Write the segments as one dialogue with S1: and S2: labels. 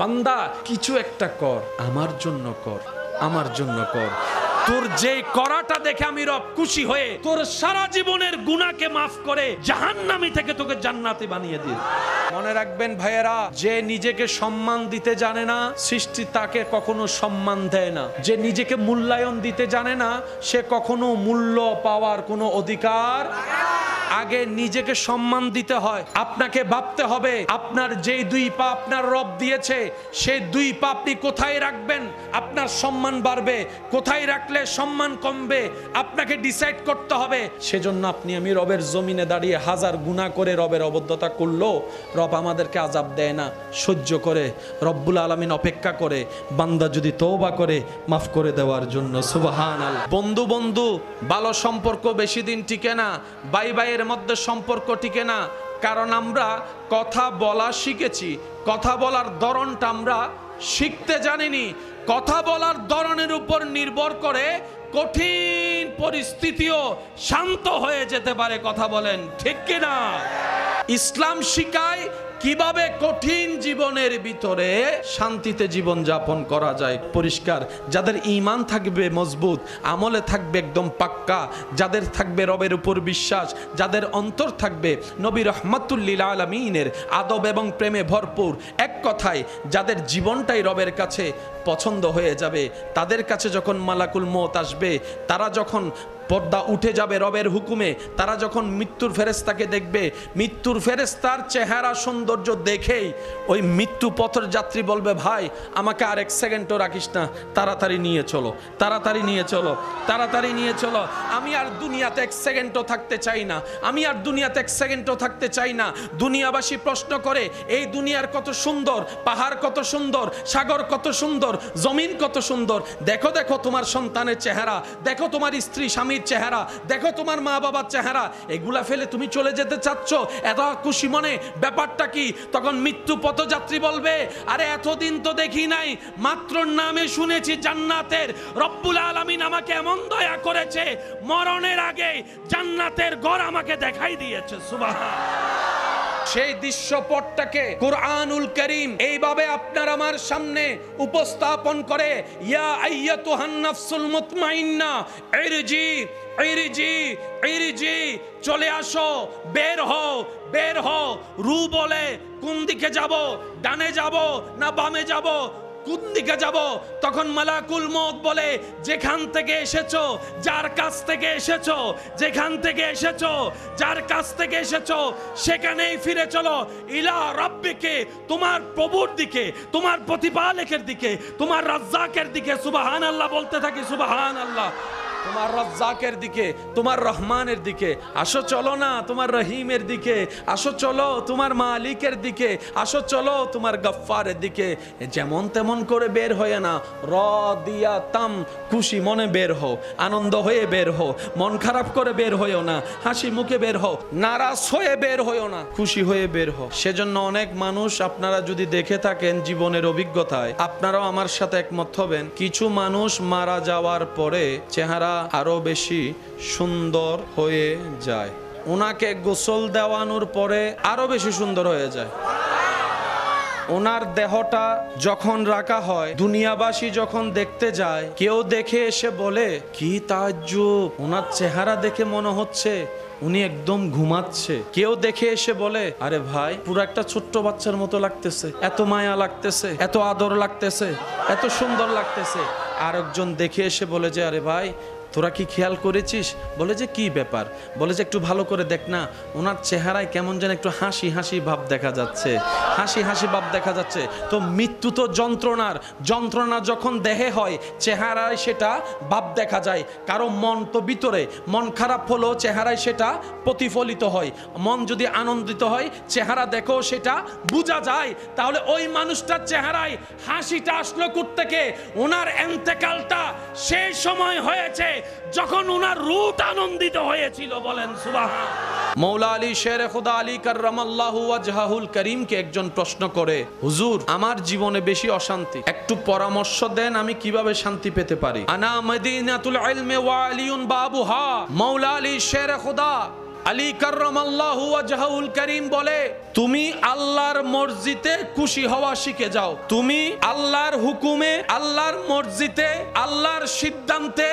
S1: বান্দা কিছু একটা কর, আমার জন্য কর, আমার জন্য কর। তোর যে করাটা দেখে আমি রব খুশি হয়ে তোর সারা জীবনের গুনাহকে মাফ করে জাহান্নামী থেকে তোকে জান্নাতি বানিয়ে দিই। মনে রাখবেন ভাইয়েরা, যে নিজেকে সম্মান দিতে জানে না, সৃষ্টি তাকে কখনো সম্মান দেয় না। যে নিজেকে মূল্যায়ন দিতে জানে না, সে কখনো মূল্য পাওয়ার কোনো অধিকার। আগে নিজেকে সম্মান দিতে হয়। আপনাকে ভাবতে হবে আপনার যেই দুই পা আপনার রব দিয়েছে, সেই দুই পা আপনি কোথায় রাখবেন আপনার সম্মান বাড়বে, কোথায় রাখলে সম্মান কমবে, আপনাকে ডিসাইড করতে হবে। সেজন্য আপনি আমি রবের জমিনে দাঁড়িয়ে হাজার গুনাহ করে রবের অবদ্ধতা করলেও রব আমাদেরকে আযাব দেয় না, সহ্য করে। রব্বুল আলামিন অপেক্ষা করে বান্দা যদি তওবা করে মাফ করে দেওয়ার জন্য। সুবহানাল্লাহ। বন্ধু বন্ধু ভালো সম্পর্ক বেশি দিন টিকে না, ভাই ভাইয়ের মধ্যে সম্পর্ক টিকে না। কারণ আমরা কথা বলা শিখেছি, কথা বলার ধরনটা আমরা শিখতে জানিনি। কথা বলার ধরনের উপর নির্ভর করে কঠিন পরিস্থিতিও শান্ত হয়ে যেতে পারে। কথা বলেন ঠিক কিনা? ইসলাম শিখায় কিভাবে কঠিন জীবনের ভিতরে শান্তিতে জীবন যাপন করা যায়। পরিষ্কার, যাদের ঈমান থাকবে মজবুত, আমলে থাকবে একদম পাক্কা, যাদের থাকবে রবের উপর বিশ্বাস, যাদের অন্তর থাকবে নবী রাহমাতুল লিল আলামিনের আদব এবং প্রেমে ভরপুর, এক কথায় যাদের জীবনটাই রবের কাছে পছন্দ হয়ে যাবে, তাদের কাছে যখন মালাকুল মউত আসবে, তারা যখন পর্দা উঠে যাবে রবের হুকুমে, তারা যখন মৃত্যুর ফেরেশতাকে দেখবে, মৃত্যুর ফেরেশতার চেহারা সৌন্দর্য দেখেই ওই মৃত্যু পথের যাত্রী বলবে, ভাই আমাকে আর এক সেকেন্ডও রাখিস না, তাড়াতাড়ি নিয়ে চলো, তাড়াতাড়ি নিয়ে চলো, তাড়াতাড়ি নিয়ে চলো। আমি আর দুনিয়াতে এক সেকেন্ডও থাকতে চাই না, আমি আর দুনিয়াতে এক সেকেন্ডও থাকতে চাই না। দুনিয়াবাসী প্রশ্ন করে, এই দুনিয়ার কত সুন্দর, পাহাড় কত সুন্দর, সাগর কত সুন্দর, জমিন কত সুন্দর, দেখো দেখো তোমার সন্তানের চেহারা, দেখো তোমার স্ত্রী স্বামীর চেহারা, দেখো তোমার মা বাবার চেহারা, এগুলা ফেলে তুমি চলে যেতে চাচ্ছ এত খুশি মনে, ব্যাপারটা কি? তখন মৃত্যু পথযাত্রী বলবে, আরে এতদিন তো দেখি নাই, মাত্র নামে শুনেছি জান্নাতের। রব্বুল আলামিন আমাকে এমন দয়া করেছে, মরণের আগে জান্নাতের ঘর আমাকে দেখাই দিয়েছে। সুবহানাল্লাহ। সেই দৃশ্যপটটাকে কুরআনুল কারীম এইভাবে আপনার আমার সামনে উপস্থাপন করে, ইয়া আইয়াতুহান নাফসুল মুতমাইন্না ইরজি ইরজি ইরজি, চলে আসো, বের হও, বের হও। রূহ বলে, কোন দিকে যাব? ডানে যাব না বামে যাব? কোন দিকে যাব? তখন মালাকুল মউত বলে, যেখান থেকে এসেছো, যার কাছ থেকে এসেছো, যেখান থেকে এসেছো, যার কাছ থেকে এসেছো, সেখানেই ফিরে চলো। ইলা রাব্বিকে, তোমার প্রভুর দিকে, তোমার প্রতিপালকের দিকে, তোমার রাজ্জাকের দিকে। সুবহানাল্লাহ বলতে থাকি, সুবহানাল্লাহ। তোমার রাজ্জাকের দিকে, তোমার রহমানের দিকে আসো, চলো না তোমার রহিমের দিকে আসো, চলো তোমার মালিকের দিকে আসো, চলো তোমার গফফারের দিকে। যেমন তেমন করে বের হয়ে না, রাদিয়াতাম, খুশি মনে বের হও, আনন্দ হয়ে বের হও, মন খারাপ করে বের হইও না, হাসি মুখে বের হও, নারাজ হয়ে বের হইও না, খুশি হয়ে বের হও। সেজন্য অনেক মানুষ, আপনারা যদি দেখে থাকেন জীবনের অভিজ্ঞতায়, আপনারাও আমার সাথে একমত হবেন, কিছু মানুষ মারা যাওয়ার পরে চেহারা আরো বেশি সুন্দর হয়ে যায়, ওনাকে গোসল দেওয়ানোর পরে আরো বেশি সুন্দর হয়ে যায়। ওনার দেহটা যখন রাখা হয়, দুনিয়াবাসী যখন দেখতে যায়, কেউ দেখে এসে বলে, কি তাজ্জুব, ওনার চেহারা দেখে মনে হচ্ছে উনি একদম ঘুমাচ্ছে। কেউ দেখে এসে বলে, আরে ভাই পুরো একটা ছোট্ট বাচ্চার মতো লাগতেছে, এত মায়া লাগতেছে, এত আদর লাগতেছে, এত সুন্দর লাগতেছে। আরেকজন দেখে এসে বলে যে, আরে ভাই তোরা কি খেয়াল করেছিস? বলে যে কি ব্যাপার? বলে যে একটু ভালো করে দেখ না, ওনার চেহারায় কেমন যেন একটু হাসি হাসি ভাব দেখা যাচ্ছে, হাসি হাসি ভাব দেখা যাচ্ছে। তো মৃত্যু তো যন্ত্রণার, যন্ত্রণা যখন দেহে হয় চেহারায় সেটা ভাব দেখা যায়। কারো মন তো ভিতরে, মন খারাপ হলেও চেহারায় সেটা প্রতিফলিত হয়, মন যদি আনন্দিত হয় চেহারা দেখো সেটা বোঝা যায়। তাহলে ওই মানুষটার চেহারায় হাসিটা আসলো কোত্থেকে? ওনার ইন্তেকালটা সেই সময় হয়েছে যখন ওনার রূহ আনন্দিত হয়েছিল। বলেন সুবহানাল্লাহ। মৌলা আলী শের খুদা আলী কাররামাল্লাহু ওয়াজহাহুল করিমকে একজন প্রশ্ন করে, হুজুর আমার জীবনে বেশি অশান্তি, একটু পরামর্শ দেন আমি কিভাবে শান্তি পেতে পারি। আনা মদিনাতুল ইলমি ওয়া আলিউন বাবুহা। মৌলা আলী শের খুদা আলী কাররামাল্লাহু ওয়াজহুল কারীম বলে, তুমি আল্লাহর মর্জিতে খুশি হওয়া শিখে যাও। তুমি আল্লাহর হুকুমে, আল্লাহর মর্জিতে, আল্লাহর সিদ্ধান্তে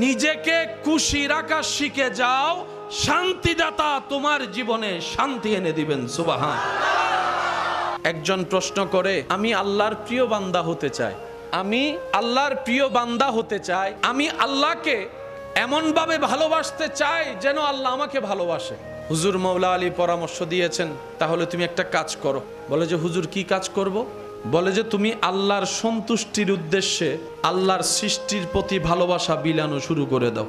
S1: নিজেকে খুশি রাখা শিখে যাও। শান্তিদাতা তোমার জীবনে শান্তি এনে দিবেন। সুবহান। একজন প্রশ্ন করে, আমি আল্লাহর প্রিয় বান্দা হতে চাই, আমি আল্লাহর প্রিয় বান্দা হতে চাই, আমি আল্লাহকে এমন ভাবে ভালোবাসতে চাই যেন আল্লাহ আমাকে ভালোবাসে। হুজুর মৌলা আলী পরামর্শ দিয়েছেন, তাহলে তুমি একটা কাজ করো। বলে যে হুজুর কি কাজ করব? বলে যে তুমি আল্লাহর সন্তুষ্টির উদ্দেশ্যে আল্লাহর সৃষ্টির প্রতি ভালোবাসা বিলানো শুরু করে দাও।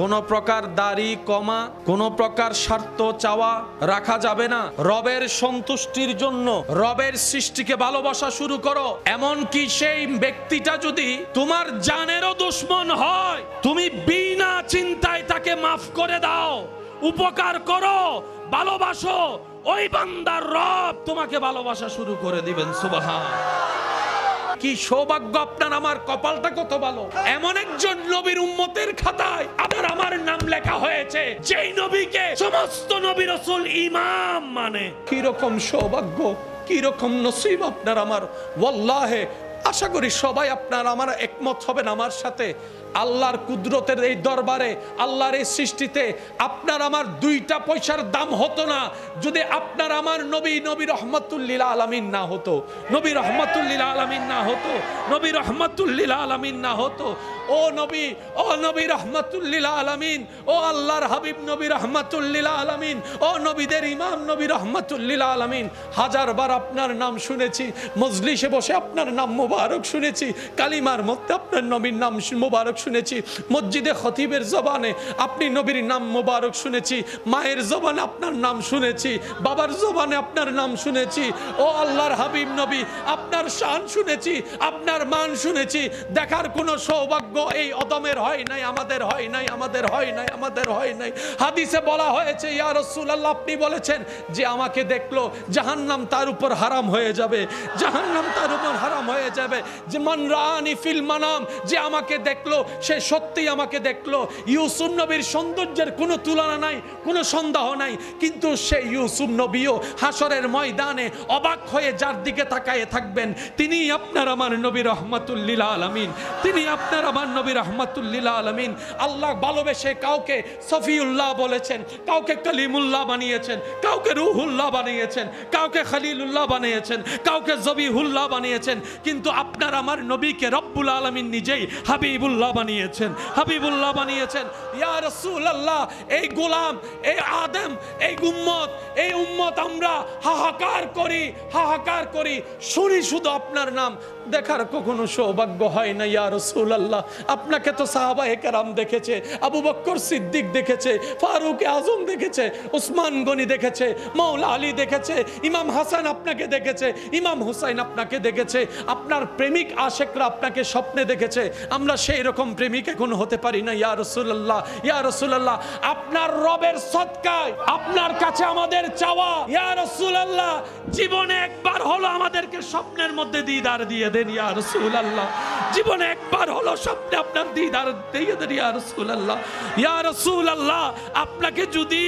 S1: কোন প্রকার দাড়ি কমা, কোন প্রকার স্বার্থ চাওয়া রাখা যাবে না। রবের সন্তুষ্টির জন্য রবের সৃষ্টিকে ভালোবাসা শুরু করো। এমনকি সেই ব্যক্তিটা যদি তোমার জানেরও দুশমন হয়, তুমি বিনা চিন্তায় তাকে মাফ করে দাও, উপকার করো, ভালোবাসো। ওই বান্দার রব তোমাকে ভালোবাসা শুরু করে দিবেন। সুবহান। কি সৌভাগ্য আপনার আমার, কপালটা কত ভালো। এমন একজন নবীর উম্মতের খাতায় আপনার আমার নাম লেখা হয়েছে, যেই নবীকে সমস্ত নবী রাসূল ইমাম মানে। কি রকম সৌভাগ্য, কি রকম নসিব আপনার আমার। ওয়াল্লাহে আশা করি সবাই আপনার আমার একমত হবেন আমার সাথে। আল্লাহর কুদরতের এই দরবারে, আল্লাহর এই সৃষ্টিতে আপনার আমার দুইটা পয়সার দাম হতো না যদি আপনার আমার নবী রহমাতুল লিল আলামিন না হতো। নবী রহমাতুল লিল আলামিন না হতো, নবী রহমাতুল লিল আলামিন না হতো। ও নবী রহমাতুল লিল আলামিন, ও আল্লাহর হাবিব নবী রহমাতুল লিল আলামিন, ও নবীদের ইমাম নবী রহমাতুল লিল আলামিন। হাজারবার আপনার নাম শুনেছি, মজলিসে বসে আপনার নাম মুবারক শুনেছি, কালিমার মধ্যে আপনার নবীর নাম মুবারক শুনেছি, মসজিদে খতিবের জবানে আপনি নবীর নাম মুবারক শুনেছি, মায়ের জবানে আপনার নাম শুনেছি, বাবার জবানে আপনার নাম শুনেছি। ও আল্লাহর হাবিব নবী, আপনার শান শুনেছি, আপনার মান শুনেছি। দেখার কোনো সৌভাগ্য এই অদমের হয় নাই, আমাদের হয় নাই, আমাদের হয় নাই, আমাদের হয় নাই। হাদিসে বলা হয়েছে, ইয়া রাসূলুল্লাহ আপনি বলেছেন যে আমাকে দেখলো জাহান্নাম তার উপর হারাম হয়ে যাবে, জাহান্নাম তার উপর হারাম হয়ে যাবে। যে মান রাআনি ফিল মানাম, যে আমাকে দেখলো সে সত্যিই আমাকে দেখলো। ইউসুফ নবীর সৌন্দর্যের কোনো তুলনা নাই, কোনো সন্দেহ নাই। কিন্তু সেই ইউসুফ নবীও হাসরের ময়দানে অবাক হয়ে যার দিকে তাকায়ে থাকবেন, তিনি আপনার আমার নবী রহমাতুল লিল আলামিন, তিনি আপনার আমার নবী রহমাতুল লিল আলামিন। আল্লাহ ভালোবেসে কাউকে সফিউল্লাহ বলেছেন, কাউকে কালিমুল্লাহ বানিয়েছেন, কাউকে রুহুল্লাহ বানিয়েছেন, কাউকে খলিলুল্লাহ বানিয়েছেন, কাউকে জবিহুল্লাহ বানিয়েছেন। কিন্তু আপনার আমার নবীকে রব্বুল আলামিন নিজেই হাবিবুল্লাহ বানিয়েছেন, হাবিবুল্লাহ বানিয়েছেন। ইয়া রাসূলুল্লাহ, এই গোলাম, এই আদম, এই উম্মত আমরা হাহাকার করি, হাহাকার করি, শুনি শুধু আপনার নাম, দেখার কখনো সৌভাগ্য হয় না। ইয়া রাসূলুল্লাহ, আপনাকে তো সাহাবায়ে কেরাম দেখেছে, আবু বকর সিদ্দিক দেখেছে, ফারুক আজম দেখেছে, ওসমান গনি দেখেছে, মাওলা আলী দেখেছে, ইমাম হাসান আপনাকে দেখেছে, ইমাম হুসাইন আপনাকে দেখেছে, আপনার প্রেমিক আশেকরা আপনাকে স্বপ্নে দেখেছে। আমরা সেই রকম প্রেমিক এখন হতে পারি না। ইয়া রাসূলুল্লাহ, ইয়া রাসূলুল্লাহ, আপনার রবের সদকায় আপনার কাছে আমাদের চাওয়া, ইয়া রাসূলুল্লাহ, জীবনে একবার হলো আমাদেরকে স্বপ্নের মধ্যে দিদার দিয়ে দেন। ইয়া রাসূলুল্লাহ, জীবনে একবার হলো স্বপ্নে আপনার দিদার দিয়ে দেন। ইয়া রাসূলুল্লাহ, ইয়া রাসূলুল্লাহ, আপনাকে যদি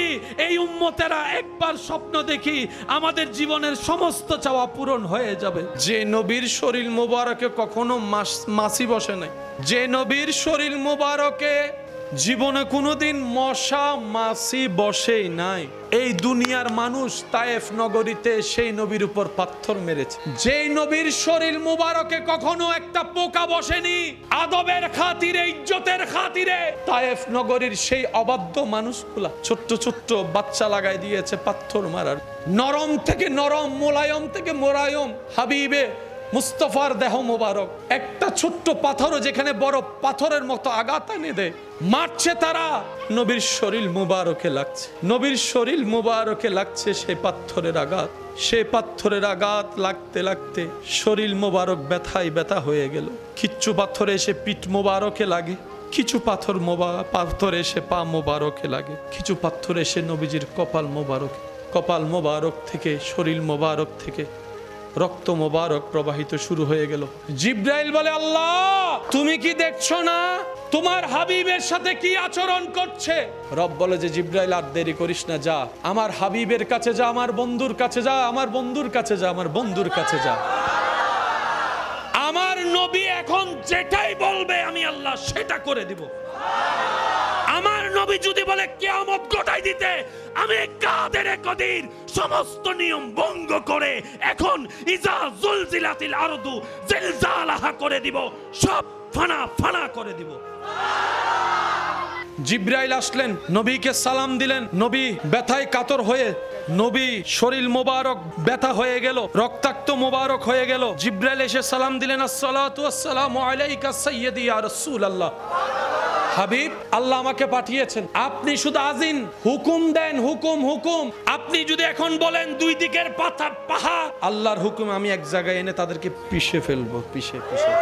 S1: এই উম্মতেরা একবার স্বপ্ন দেখি, আমাদের জীবনের সমস্ত চাওয়া পূরণ হয়ে যাবে। যে নবীর শরীর মোবারকে কখনো মাছি বসে নাই, যে নবীর শরীর মোবারকে জীবনে কোনোদিন মশা মাছি বসেই নাই, এই দুনিয়ার মানুষ তায়েফ নগরীতে সেই নবীর উপর পাথর মেরেছে। যে নবীর শরীর মুবারকে কখনো একটা পোকা বসেনি, আদবের খাতিরে, ইজ্জতের খাতিরে তায়েফ নগরীর সেই অবাধ্য মানুষগুলা ছোট্ট ছোট্ট বাচ্চা লাগাই দিয়েছে পাথর মারার। নরম থেকে নরম, মোলায়ম থেকে মোলায়ম হাবিবে মুস্তাফার দেহ মোবারক, একটা ছোট্ট পাথরও যেখানে বড় পাথরের মতো আঘাত এনে দেয়, মারছে তারা, নবীর শরীর মুবারকে লাগছে, নবীর শরীর মুবারকে লাগছে সেই পাথরের আঘাত। সেই পাথরের আঘাত লাগতে লাগতে শরীর মুবারক ব্যথায় ব্যথা হয়ে গেল। কিচ্ছু পাথরে এসে পিঠ মুবারকে লাগে, কিছু পাথর এসে পা মুবারকে লাগে, কিছু পাথর এসে নবীজির কপাল মুবারক থেকে, শরীর মুবারক থেকে রক্ত মোবারক প্রবাহিত শুরু হয়ে গেল। জিব্রাইল বলে, আল্লাহ তুমি কি দেখছো না? তোমার হাবিবের সাথে কি আচরণ করছে। রব বলে যে জিব্রাইল আর দেরি করিস না, যা আমার হাবিবের কাছে যা, আমার বন্ধুর কাছে যা, আমার বন্ধুর কাছে যা, আমার বন্ধুর কাছে যা। আমার নবী এখন যেটাই বলবে আমি আল্লাহ সেটা করে দিব। আমার নবী যদি বলে কিয়ামত ঘটাই দিতে, আমি কাদের কদির সমস্ত নিয়ম ভঙ্গ করে এখন ইজা জুলজিলাতিল আরদু জিলজালাহা করে দিব, সব ফানা ফানা করে দিব। জিব্রাইল আসলেন, নবীকে সালাম দিলেন। নবী ব্যথায় কাতর হয়ে, নবী শরীর মোবারক ব্যথা হয়ে গেল, রক্তাক্ত মোবারক হয়ে গেল। জিব্রাইল এসে সালাম দিলেন, আসসালাতু ওয়াসসালামু আলাইকা সাইয়্যিদি ইয়া রাসূলুল্লাহ। হাবিব, আল্লাহ আমাকে পাঠিয়েছেন, আপনি শুধু আজিন, হুকুম দেন, হুকুম হুকুম। আপনি যদি এখন বলেন দুই দিকের পাতা পাহাড়, আল্লাহর হুকুম আমি এক জায়গায় এনে তাদেরকে পিষে ফেলবো, পিষে পিষে।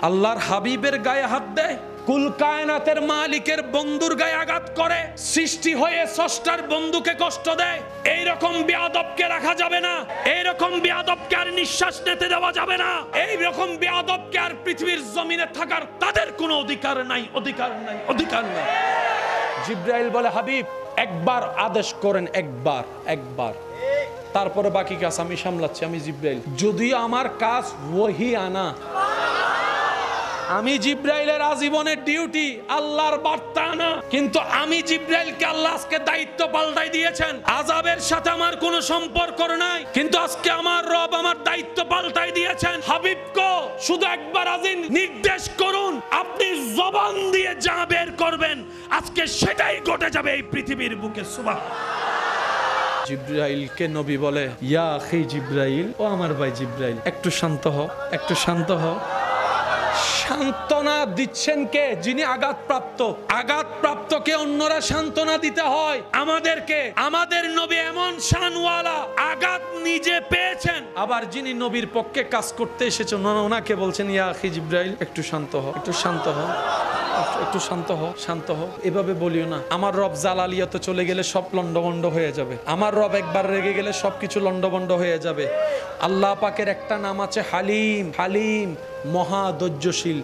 S1: আল্লাহর হাবিবের গায়ে হাত দেয়, কুল কায়নাতের মালিকের বন্ধুর গায়ে আঘাত করে, সৃষ্টি হয়ে স্রষ্টার বন্ধুকে কষ্ট দেয়। এইরকম বেয়াদবকে রাখা যাবে না, এইরকম বেয়াদবকে আর নিঃশ্বাস নিতে দেওয়া যাবে না, এইরকম বেয়াদবকে আর পৃথিবীর জমিনে থাকার তাদের কোনো অধিকার নাই, অধিকার নাই, অধিকার নাই। জিব্রাইল বলে, হাবিব একবার আদেশ করেন, একবার, একবার, তারপরে বাকি কাজ আমি সামলাচ্ছি। আমি জিব্রাইল, যদিও আমার কাজ ওহী আনা, আমি জিব্রাইলের আজীবনের ডিউটি আল্লাহর বার্তা আনা, কিন্তু আমি জিব্রাইলকে আল্লাহ আজকে দায়িত্ব পাল্টাই দিয়েছেন। আযাবের সাথে আমার কোনো সম্পর্ক নাই, কিন্তু আজকে আমার রব আমার দায়িত্ব পাল্টাই দিয়েছেন। হাবিবকে শুধু একবার আজিন নির্দেশ করুন, আপনি জবান দিয়ে যা বের করবেন আজকে সেটাই ঘটে যাবে এই পৃথিবীর বুকে। সুবহানাল্লাহ। জিব্রাইলকে নবী বলে, ইয়া আখি জিব্রাইল, ও আমার ভাই জিব্রাইল, একটু শান্ত হও, একটু শান্ত হও। সান্ত্বনা দিচ্ছেন কে? যিনি আঘাতপ্রাপ্ত। আঘাতপ্রাপ্তকে অন্যরা সান্ত্বনা দিতে হয়, আমাদেরকে। আমাদের নবী এমন শানওয়ালা, আঘাত নিজে পেয়েছেন, আবার যিনি নবীর পক্ষে কাজ করতে এসেছেন ওনাকে বলছেন, ইয়া আখি জিব্রাইল, একটু শান্ত হও, একটু শান্ত হও, একটু শান্ত হও, শান্ত হও। এভাবে বলিও না। আমার রব জালালিয়াতে চলে গেলে সব লন্ডভন্ড হয়ে যাবে। আমার রব একবার রেগে গেলে সবকিছু লন্ডভন্ড হয়ে যাবে। আল্লাহ পাকের একটা নাম আছে হালিম, হালিম, মহা ধৈর্যশীল।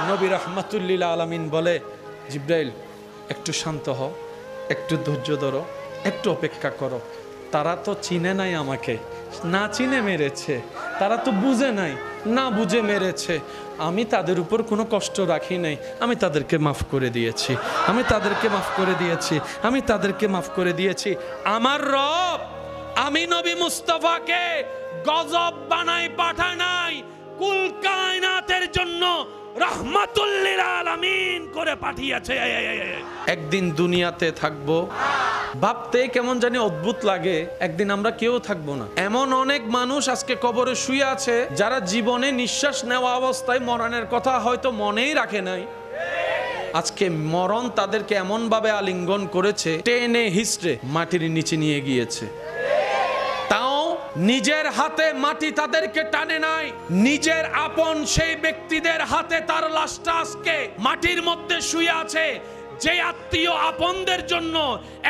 S1: নবী রাহমাতুল্লিল আলামিন বলে, জিব্রাইল একটু শান্ত হও, একটু ধৈর্য ধরো, একটু অপেক্ষা করো। তারা তো চিনে নাই আমাকে, না চিনে মেরেছে। তারা তো বুঝে নাই, না বুঝে মেরেছে। আমি তাদের উপর কোনো কষ্ট রাখি নাই, আমি তাদেরকে মাফ করে দিয়েছি, আমি তাদেরকে মাফ করে দিয়েছি, আমি তাদেরকে মাফ করে দিয়েছি। আমার রব আমি নবী মুস্তাফাকে গজব বানাই পাঠায় নাই, কুল কায়নাতের জন্য রাহমাতুল লিল আলামিন করে পাঠিয়েছে। একদিন দুনিয়াতে থাকবো, ভাবতে কেমন জানি অদ্ভুত লাগে। একদিন আমরা কেউ থাকবো না। এমন অনেক মানুষ আজকে কবরে শুয়ে আছে যারা জীবনে নিঃশ্বাস নেওয়া অবস্থায় মরণের কথা হয়তো মনেই রাখে নাই। আজকে মরণ তাদেরকে এমন ভাবে আলিঙ্গন করেছে, টেনে হিস্ট্রে মাটির নিচে নিয়ে গিয়েছে। তাও নিজের হাতে মাটি তাদেরকে টানে নাই, নিজের আপন সেই ব্যক্তিদের হাতে তার লাশটা আজকে মাটির মধ্যে শুয়ে আছে। যে আত্মীয় আপনদের জন্য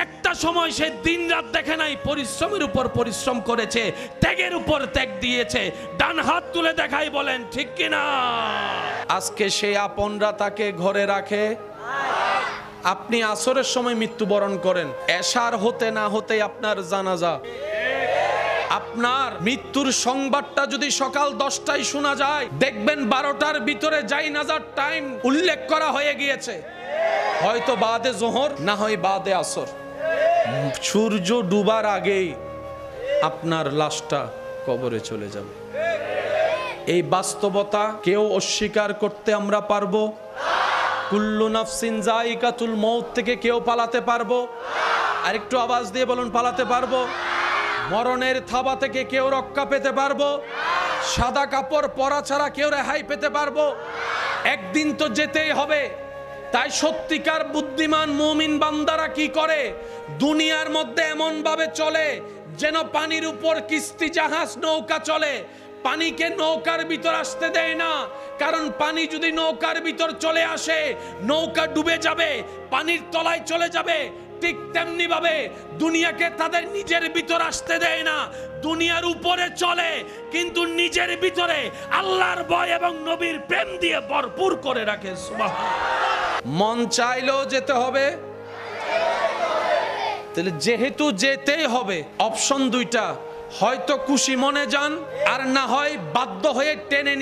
S1: একটা সময় সে দিন রাত দেখে নাই, পরিশ্রমের উপর পরিশ্রম করেছে, ত্যাগের উপর ত্যাগ দিয়েছে। ডান হাত তুলে দেখাই, বলেন ঠিক কিনা? আজকে সেই আপনরা তাকে ঘরে রাখে। আপনি আসরের সময় মৃত্যুবরণ করেন, এশার হতে না হতে আপনার জানাজা। আপনার মৃত্যুর সংবাদটা যদি সকাল 10টায় শোনা যায়, দেখবেন 12টার ভিতরে জানাজার টাইম উল্লেখ করা হয়ে গিয়েছে, হয়তো বাদে জোহর, না হয় বাদে আসর। সূর্য ডুবার আগেই আপনার লাশটা কবরে চলে যাবে। এই বাস্তবতা কেউ অস্বীকার করতে আমরা পারবো? কুল্লু নাফসিন যায়িকাতুল মউত থেকে কেউ পালাতে পারবো? আরেকটু আওয়াজ দিয়ে বলুন, পালাতে পারবো? মরণের থাবা থেকে কেউ রক্ষা পেতে পারবো? সাদা কাপড় পরা ছাড়া কেউ রেহাই পেতে পারবো? একদিন তো যেতেই হবে। তাই সত্যিকার বুদ্ধিমান মুমিন বান্দারা কি করে? দুনিয়ার মধ্যে এমন ভাবে চলে যেন পানির উপর কিস্তি জাহাজ নৌকা চলে। পানিকে নৌকার ভিতর আসতে দেয় না, কারণ পানি যদি নৌকার ভিতর চলে আসে নৌকা ডুবে যাবে, পানির তলায় চলে যাবে। ঠিক তেমনি ভাবে দুনিয়াকে তাদের নিজের ভিতর আসতে দেয় না। দুনিয়ার উপরে চলে কিন্তু নিজের ভিতরে আল্লাহর ভয় এবং নবীর প্রেম দিয়ে ভরপুর করে রাখে। সুবহানাল্লাহ। মন চাইলেও যেতে হবে, তাহলে যেহেতু যেতেই হবে, অপশন দুইটা, হয়তো খুশি মনে যান, আর না হয় বাধ্য হয়ে টেনে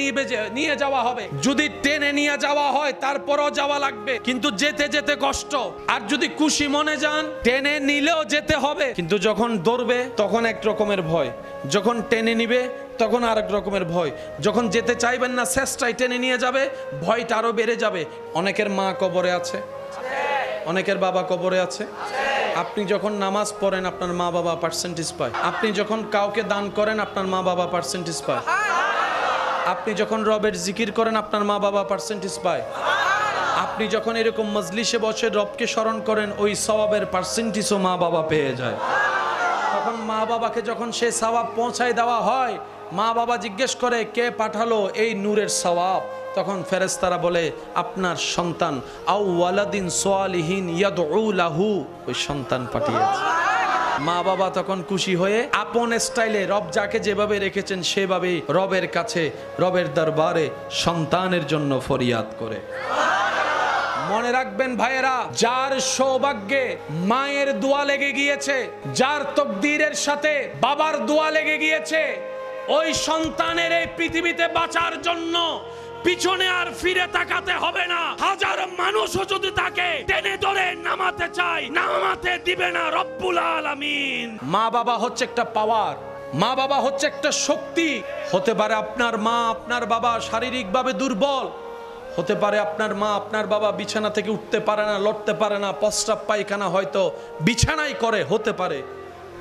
S1: নিয়ে যাওয়া হবে। যদি টেনে নিয়ে যাওয়া হয় তারপরও যাওয়া লাগবে, কিন্তু যেতে যেতে কষ্ট। আর যদি খুশি মনে যান, টেনে নিলেও যেতে হবে, কিন্তু যখন দৌড়বে তখন এক রকমের ভয়, যখন টেনে নিবে তখন আরেক রকমের ভয়। যখন যেতে চাইবেন না, চেষ্টায় টেনে নিয়ে যাবে, ভয়টা আরো বেড়ে যাবে। অনেকের মা কবরে আছে, অনেকের বাবা কবরে আছে। আপনি যখন নামাজ পড়েন আপনার মা বাবা পার্সেন্টেজ পায়, আপনি যখন কাউকে দান করেন আপনার মা বাবা পার্সেন্টেজ পায়, আপনি যখন রবের জিকির করেন আপনার মা বাবা পার্সেন্টেজ পায়, আপনি যখন এরকম মজলিসে বসে রবকে স্মরণ করেন ওই সওয়াবের পার্সেন্টেজও মা বাবা পেয়ে যায়। তখন মা বাবাকে যখন সে সওয়াব পৌঁছায় দেওয়া হয়, মা বাবা জিজ্ঞেস করে কে পাঠালো এই নূরের সওয়াব? তখন ফেরেশতারা বলে আপনার সন্তান, আও ওয়ালাদিন সালিহিন ইয়াদউ লাহু, ওই সন্তান পাঠিয়েছে। মা বাবা তখন খুশি হয়ে আপন স্টাইলে রব যাকে যেভাবে রেখেছেন সেভাবেই রবের কাছে, রবের দরবারে সন্তানের জন্য ফরিয়াদ করে। মনে রাখবেন ভাইয়েরা, যার সৌভাগ্যে মায়ের দোয়া লেগে গিয়েছে, যার তকদিরের সাথে বাবার দোয়া লেগে গিয়েছে, ওই সন্তানের এই পৃথিবীতে বাঁচার জন্য পিছনে আর ফিরে তাকাতে হবে না। হাজার মানুষও যদি তাকে টেনে ধরে নামাতে চায়, নামাতে দিবে না রব্বুল আলামিন। মা বাবা হচ্ছে একটা পাওয়ার, মা বাবা হচ্ছে একটা শক্তি। হতে পারে আপনার মা আপনার বাবা শারীরিকভাবে দুর্বল, হতে পারে আপনার মা আপনার বাবা বিছানা থেকে উঠতে পারে না, লড়তে পারে না, প্রস্রাব পায়খানা হয়তো বিছানায় করে, হতে পারে,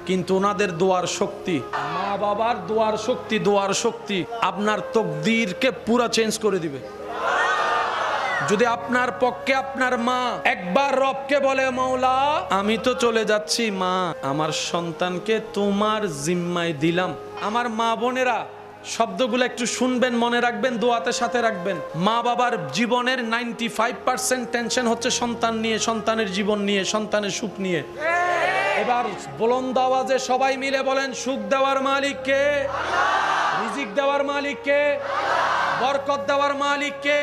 S1: কিন্তু ওনাদের দোয়ার শক্তি, মা বাবার দোয়ার শক্তি, দোয়ার শক্তি আপনার তকদিরকে পুরা চেঞ্জ করে দিবে। যদি আপনার পক্ষে আপনার মা একবার রবকে বলে মাওলা আমি তো চলে যাচ্ছি, মা আমার সন্তানকে তোমার জিম্মায় দিলাম। আমার মা বোনেরা শব্দগুলো একটু শুনবেন, মনে রাখবেন, দোয়াতে সাথে রাখবেন। মা বাবার জীবনের 95% টেনশন হচ্ছে সন্তান নিয়ে, সন্তানের জীবন নিয়ে, সন্তানের সুখ নিয়ে। এবার বুলন্দ আওয়াজে সবাই মিলে বলেন, সুখ দেওয়ার মালিক কে? রিজিক দেওয়ার মালিক কে? বরকত দেওয়ার মালিক কে?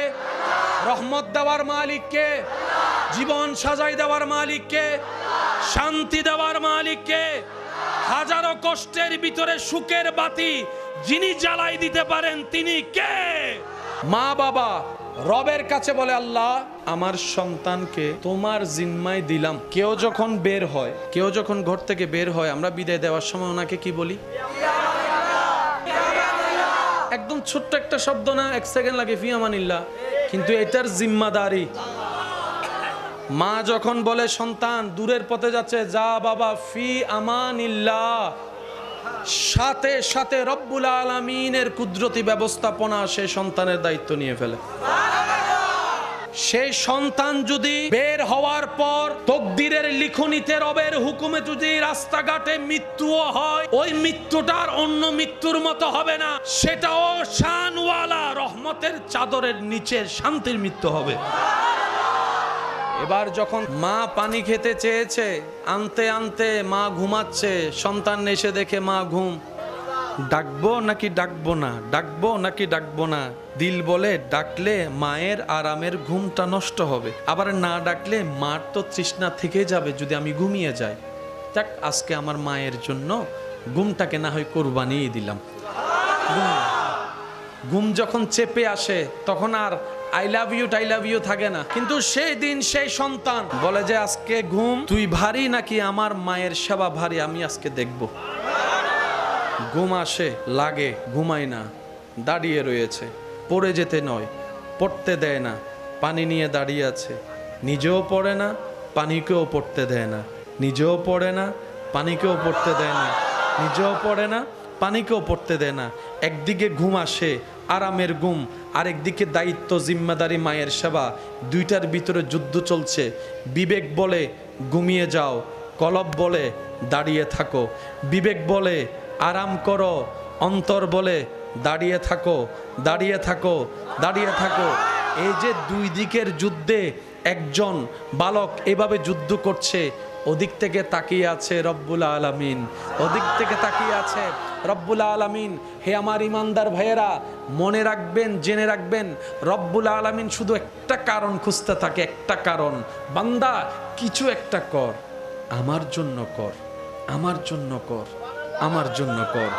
S1: রহমত দেওয়ার মালিক কে? জীবন সাজাই দেওয়ার মালিক কে? শান্তি দেওয়ার মালিক কে? হাজারো কষ্টের ভিতরে সুখের বাতি যিনি জ্বালাই দিতে পারেন তিনি কে? মা বাবা রবের কাছে বলে আল্লাহ আমার সন্তানকে তোমার জিম্মায় দিলাম। কেউ যখন বের হয়, কেউ যখন ঘর থেকে বের হয়, আমরা বিদায় দেওয়ার সময় ওনাকে কি বলি? একদম ছোট্ট একটা শব্দ না, 1 সেকেন্ড লাগে, ফি আমানিল্লাহ, কিন্তু এটার জিম্মাদারি। মা যখন বলে সন্তান দূরের পথে যাচ্ছে, যা বাবা, ফি আমানিল্লাহ, সাথে সাথে রব্বুল আলামিনের কুদরতি ব্যবস্থাপনা সে সন্তানের দায়িত্ব নিয়ে ফেলে। সেই সন্তান যদি বের হওয়ার পর তকদিরের লিখনিতে রবের হুকুমে যদি রাস্তাঘাটে মৃত্যুও হয়, ওই মৃত্যুটার অন্য মৃত্যুর মতো হবে না, সেটাও শানওয়ালা রহমতের চাদরের নিচের শান্তির মৃত্যু হবে। এবার যখন মা পানি খেতে চেয়েছে, আনতে আনতে মা ঘুমাচ্ছে, সন্তান এসে দেখে মা ঘুম, ডাকবো নাকি ডাকবো না, ডাকবো নাকি ডাকবো না। দিল বলে ডাকলে মায়ের আরামের ঘুমটা নষ্ট হবে, আবার না ডাকলে মার তো তৃষ্ণা থেকে যাবে যদি আমি ঘুমিয়ে যাই। যাক, আজকে আমার মায়ের জন্য ঘুমটাকে না হয় কোরবানিই দিলাম। ঘুম যখন চেপে আসে তখন আর আই লাভ ইউ টাই লাভ ইউ থাকে না, কিন্তু সেই দিন সেই সন্তান বলে যে আজকে ঘুম তুই ভারী নাকি আমার মায়ের সেবা ভারী, আমি আজকে দেখব। ঘুম আসে, লাগে, ঘুমায় না, দাঁড়িয়ে রয়েছে, পড়ে যেতে নয়, পড়তে দেয় না, পানি নিয়ে দাঁড়িয়ে আছে, নিজেও পড়ে না, পানিকেও পড়তে দেয় না, নিজেও পড়ে না, পানিকেও পড়তে দেয় না, নিজেও পড়ে না, পানিকেও পড়তে দেয় না। একদিকে ঘুম আসে, আরামের ঘুম, আরেকদিকে দায়িত্ব, জিম্মাদারি, মায়ের সেবা, দুইটার ভিতরে যুদ্ধ চলছে। বিবেক বলে ঘুমিয়ে যাও, কলব বলে দাঁড়িয়ে থাকো। বিবেক বলে আরাম করো, অন্তর বলে দাঁড়িয়ে থাকো, দাঁড়িয়ে থাকো, দাঁড়িয়ে থাকো। এই যে দুই দিকের যুদ্ধে একজন বালক এভাবে যুদ্ধ করছে, ওদিক থেকে তাকিয়ে আছে রব্বুল আলামিন, ওদিক থেকে তাকিয়ে আছে রব্বুল আলামিন, হে আমার ইমানদার ভাইয়েরা, মনে রাখবেন, জেনে রাখবেন, রব্বুল আলামিন শুধু একটা কারণ খুঁজতে থাকে, একটা কারণ, বান্দা কিছু একটা কর, আমার জন্য কর, আমার জন্য কর, আমার জন্য কর।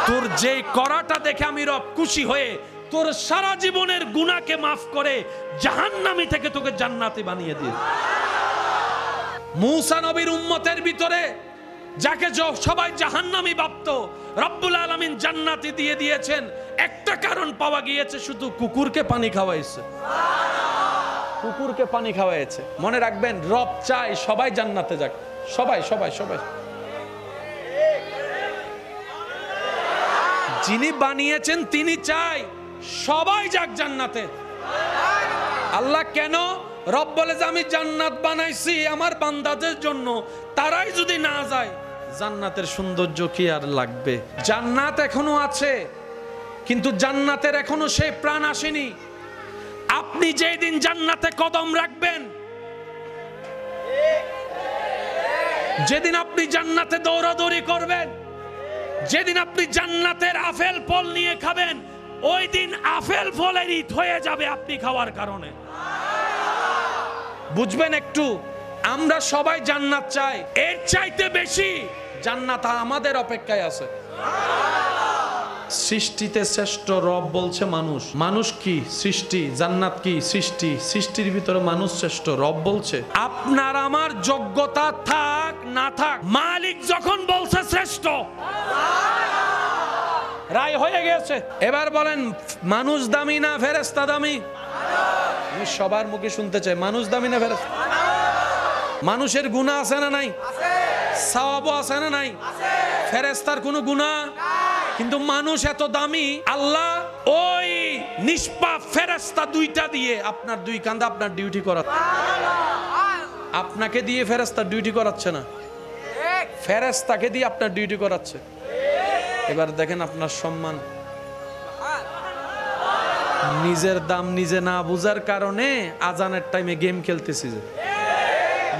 S1: তোর যেই করাটা দেখে আমি রব খুশি হয়ে তোর সারা জীবনের গুনাহকে মাফ করে জাহান্নামী থেকে তোকে জান্নাতি বানিয়ে দিয়ে। মূসা নবীর উম্মতের ভিতরে যাকে সবাই জাহান্নামী ভাবতো, রব্বুল আলামিন জান্নাতি দিয়ে দিয়েছেন। একটা কারণ পাওয়া গিয়েছে, শুধু কুকুরকে পানি খাওয়াইছে, কুকুরকে পানি খাওয়াইছে। মনে রাখবেন, রব চাই সবাই জান্নাতে যাক, সবাই সবাই সবাই। যিনি বানিয়েছেন তিনি চাই সবাই যাক জান্নাতে। আল্লাহ কেন? রব বলে যে আমি জান্নাত বানাইছি আমার বান্দাদের জন্য, তারাই যদি না যায় জান্নাতের সৌন্দর্য কি আর লাগবে? জান্নাত এখনো আছে, কিন্তু জান্নাতের এখনো সেই প্রাণ আসেনি। আপনি যেই দিন জান্নাতে কদম রাখবেন, যেদিন আপনি জান্নাতে দৌড়াদৌড়ি করবেন, যেদিন আপনি জান্নাতের আপেল ফল নিয়ে খাবেন, ওই দিন আপেল ফলের ঈদ হয়ে যাবে আপনি খাওয়ার কারণে। বুঝবেন একটু, আমরা সবাই জান্নাত চাই, এর চাইতে বেশি জান্নাত আমাদের অপেক্ষায় আছে। সৃষ্টিতে শ্রেষ্ঠ রব বলছে মানুষ। মানুষ কি? সৃষ্টি। জান্নাত কি? সৃষ্টি। সৃষ্টির ভিতরে মানুষ শ্রেষ্ঠ, রব বলছে। আপনার আমার যোগ্যতা থাক না থাক, মালিক যখন বলছে শ্রেষ্ঠ, রায় হয়ে গেছে। এবার বলেন, মানুষ দামি না ফেরেশতা দামি? আমি সবার মুখে শুনতে চাই, মানুষ দামি না ফেরেশতা? মানুষের গুনাহ আছে না নাই? সওয়াব আছে না নাই? ফেরেশতার কোনো গুনাহ, কিন্তু মানুষ এত দামি, আল্লাহ ওই নিষ্পাপ ফেরেশতা দুইটা দিয়ে আপনার দুই কাঁধে আপনার ডিউটি করাচ্ছে। আপনাকে দিয়ে ফেরেশতা ডিউটি করাচ্ছে না, ফেরেশতাকে দিয়ে আপনার ডিউটি করাচ্ছে। এবার দেখেন আপনার সম্মান। নিজের দাম নিজে না বুঝার কারণে আজানের টাইমে গেম খেলতেছি, যে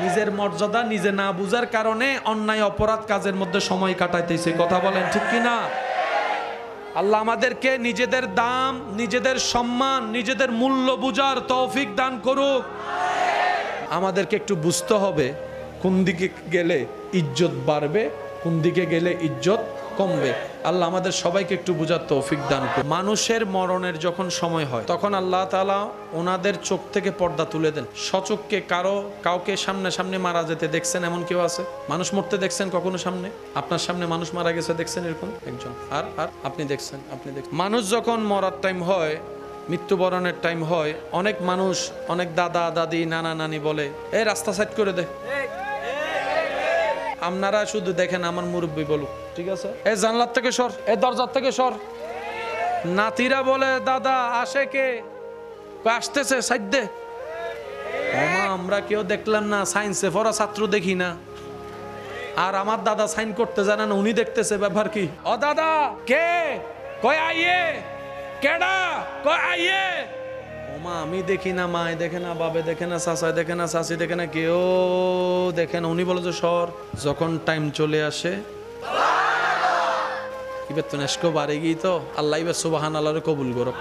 S1: নিজের মর্যাদা নিজে না বুঝার কারণে অন্যায় অপরাধ কাজের মধ্যে সময় কাটাইতেছে। কথা বলেন ঠিক কি না? আল্লাহ আমাদেরকে নিজেদের দাম, নিজেদের সম্মান, নিজেদের মূল্য বুঝার তৌফিক দান করুক। আমাদেরকে একটু বুঝতে হবে কোন দিকে গেলে ইজ্জত বাড়বে, কোন দিকে গেলে ইজ্জত কমবে। আল্লাহ আমাদের সবাইকে একটু বুঝার তৌফিক দান করুন। মানুষের মরণের যখন সময় হয়, তখন আল্লাহ তাআলা ওনাদের চোখ থেকে পর্দা তুলে দেন। সচক্ষে কাউকে সামনে সামনে মারা যেতে দেখছেন এমন কেউ আছে? মানুষ মরতে দেখছেন কখনো সামনে? আপনার সামনে মানুষ মারা গেছে দেখছেন এরকম একজন? আর আপনি দেখছেন? মানুষ যখন মরার টাইম হয়, মৃত্যুবরণের টাইম হয়, অনেক মানুষ, অনেক দাদা দাদি নানা নানি বলে, এই রাস্তা সাইড করে দে। আপনারা শুধু দেখেন, আমার মুরব্বী বলুক, ঠিক আছে, এই জানলার থেকে সর, এই দরজার থেকে সর। নাতিরা বলে, দাদা আসে কে? আসতেছে, সাইড দে। আমরা কেউ দেখলাম না, সায়েন্সে পড়া ছাত্র দেখি না। আর আমার দাদা সাইন করতে জানে না, উনি দেখতেছে, ব্যাপার কি? ও দাদা কে? কয় আইয়ে। কেডা? কয় আইয়ে। ওমা আমি দেখি না, মায় দেখে না, বাবে দেখে না, চাচায় দেখে না, চাচি দেখে না, কেউ দেখে না। উনি বলে যে সর। যখন টাইম চলে আসে, এবার তো নেশকো বাড়ে গিয়ে তো আল্লাহ এবার সুবহান আল্লাহরে কবুল করো।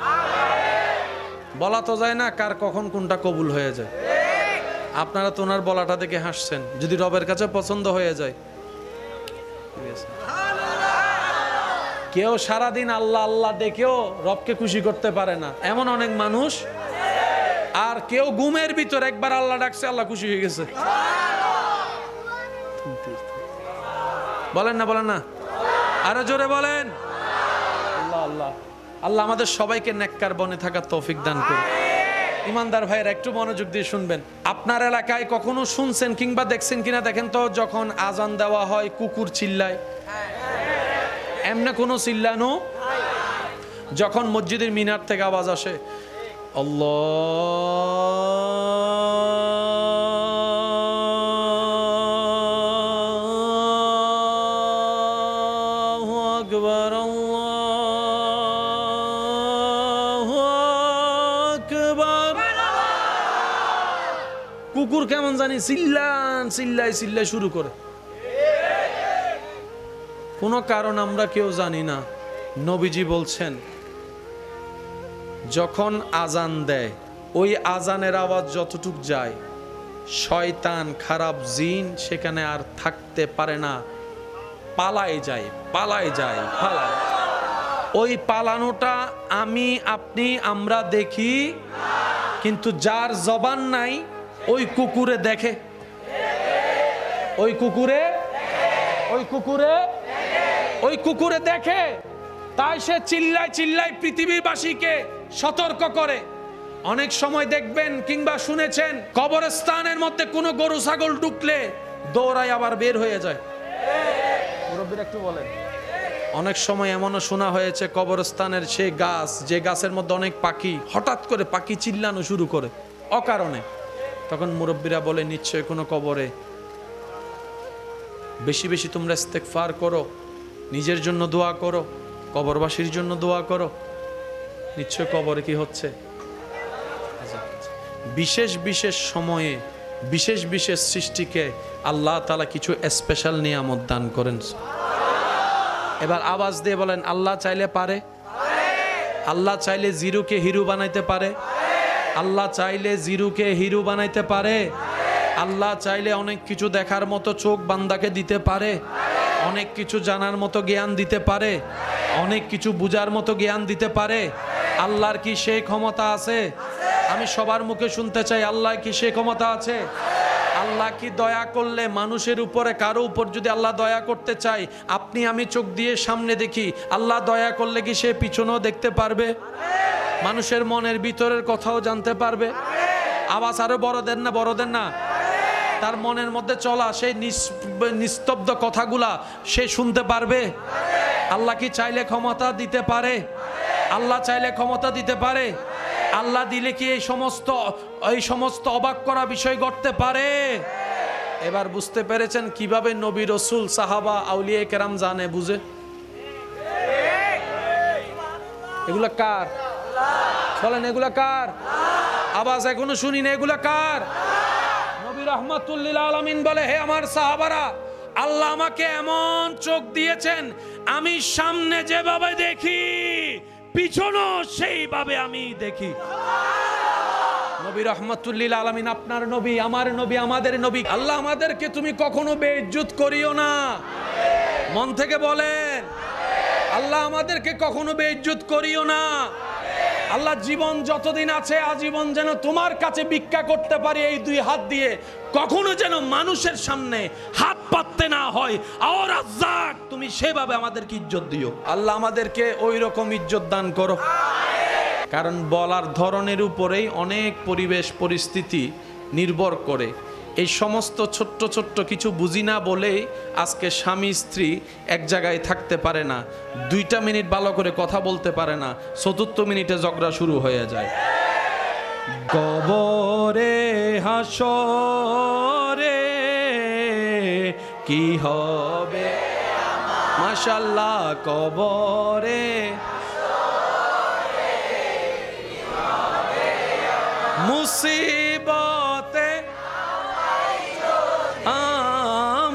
S1: বলা তো যায় না কার কখন কোনটা কবুল হয়ে যায়। আপনারা তো ওনার বলাটা দেখে হাসছেন, যদি রবের কাছে পছন্দ হয়ে যায়। কেউ সারাদিন আল্লাহ আল্লাহ দেখেও রবকে খুশি করতে পারে না, এমন অনেক মানুষ। আর কেউ ঘুমের ভিতর একবার আল্লাহ ডাকছে, আল্লাহ খুশি হয়ে গেছে। বলেন না, বলেন না, আরো জোরে বলেন। আল্লাহ আল্লাহ আল্লাহ আমাদের সবাইকে নেককার বনে থাকার তৌফিক দান করুন। ইমানদার ভাইয়েরা একটু মনোযোগ দিয়ে শুনবেন। আপনার এলাকায় কখনো শুনছেন কিংবা দেখছেন কিনা দেখেন তো, যখন আজান দেওয়া হয় কুকুর চিল্লায়? এমনি কোনো চিল্লানো? যখন মসজিদের মিনার থেকে আওয়াজ আসে, আল্লাহু আকবার, আল্লাহু আকবার, কুকুর কেমন জানি চিল্লাই চিল্লাই শুরু করে। কোনো কারণ আমরা কেউ জানি না। নবীজি বলছেন যখন আজান দেয় ওই আজানের আওয়াজ যতটুক যায় শয়তান খারাপ জিন সেখানে আর থাকতে পারে না, পালায় যায়। ওই পালানোটা আমি আপনি আমরা দেখি, কিন্তু যার জবান নাই ওই কুকুরে দেখে, ওই কুকুরে দেখে। তাই সে চিল্লায় পৃথিবীবাসীকে সতর্ক করে। অনেক সময় দেখবেন কিংবা শুনেছেন কবরস্থানের মধ্যে কোনো গরু ছাগল ঢুকলে দৌড়ায় আবার বের হয়ে যায়। মুরব্বীরা একটু বলেন। অনেক সময় এমনও শোনা হয়েছে কবরস্থানের সেই গাছ, যে গাছের মধ্যে অনেক পাখি, হঠাৎ করে পাখি চিল্লানো শুরু করে অকারণে। তখন মুরব্বীরা বলে নিশ্চয় কোনো কবরে। বেশি বেশি তোমরা ইস্তেগফার করো, নিজের জন্য দোয়া করো, কবরবাসীর জন্য দোয়া করো, নিশ্চয় কবরে কি হচ্ছে। বিশেষ বিশেষ সময়ে বিশেষ বিশেষ সৃষ্টিকে আল্লাহ তাআলা কিছু স্পেশাল নিয়ামত দান করেন। এবার আওয়াজ দিয়ে বলেন, আল্লাহ চাইলে পারে। আল্লাহ চাইলে জিরোকে হিরো বানাইতে পারে। আল্লাহ চাইলে জিরোকে হিরো বানাইতে পারে। আল্লাহ চাইলে অনেক কিছু দেখার মতো চোখ বান্দাকে দিতে পারে, অনেক কিছু জানার মতো জ্ঞান দিতে পারে, অনেক কিছু বুঝার মতো জ্ঞান দিতে পারে। আল্লাহর কি সেই ক্ষমতা আছে? আমি সবার মুখে শুনতে চাই, আল্লাহ কি সেই ক্ষমতা আছে? আল্লাহ কি দয়া করলে মানুষের উপরে কারো উপর যদি আল্লাহ দয়া করতে চাই, আপনি আমি চোখ দিয়ে সামনে দেখি, আল্লাহ দয়া করলে কি সে পিছনেও দেখতে পারবে? মানুষের মনের ভিতরের কথাও জানতে পারবে? আওয়াজ আরো বড়দের না তার মনের মধ্যে চলা সেই নিস্তব্ধ কথাগুলা সে শুনতে পারবে? আল্লাহ কি চাইলে ক্ষমতা দিতে পারে? আল্লাহ চাইলে ক্ষমতা দিতে পারে। আল্লাহ দিলে কি এই সমস্ত অবাক করা বিষয় ঘটতে পারে? এবার বুঝতে পেরেছেন কিভাবে নবী রাসূল সাহাবা আউলিয়া কেরাম জানে বুঝে। এগুলা কার? বলেন এগুলা কার? আওয়াজ এখনো শুনি না, এগুলা কার? নবী রাহমাতুল লিল আলামিন বলে, হে আমার সাহাবারা, আল্লাহ আমাকে এমন চোখ দিয়েছেন, আমি সামনে যেভাবে দেখি পিছনও সেইভাবে আমি দেখি। নবী রাহমাতুল লিল আলামিন আপনার নবী, আমার নবী, আমাদের নবী। আল্লাহ আমাদেরকে তুমি কখনো বেইজ্জত করিও না। মন থেকে বলেন, আল্লাহ আমাদেরকে কখনো বেইজ্জত করিও না। আল্লাহ জীবন যতদিন আছে আজীবন যেন তোমার কাছে ভিক্ষা করতে পারি এই দুই হাত দিয়ে, কখনো যেন মানুষের সামনে হাত পাততে না হয়। আর রাজ্জাক তুমি সেভাবে আমাদেরকে ইজ্জত দিও। আল্লাহ আমাদেরকে ওই রকম ইজ্জত দান করো। কারণ বলার ধরনের উপরেই অনেক পরিবেশ পরিস্থিতি নির্ভর করে। এই সমস্ত ছোট্ট ছোট্ট কিছু বুঝি না বলেই আজকে স্বামী স্ত্রী এক জায়গায় থাকতে পারে না, 2টা মিনিট ভালো করে কথা বলতে পারে না, 4র্থ মিনিটে ঝগড়া শুরু হয়ে যায়। কবরে হাসরে কি হবে মাশাআল্লাহ, কবরে মুসিবতে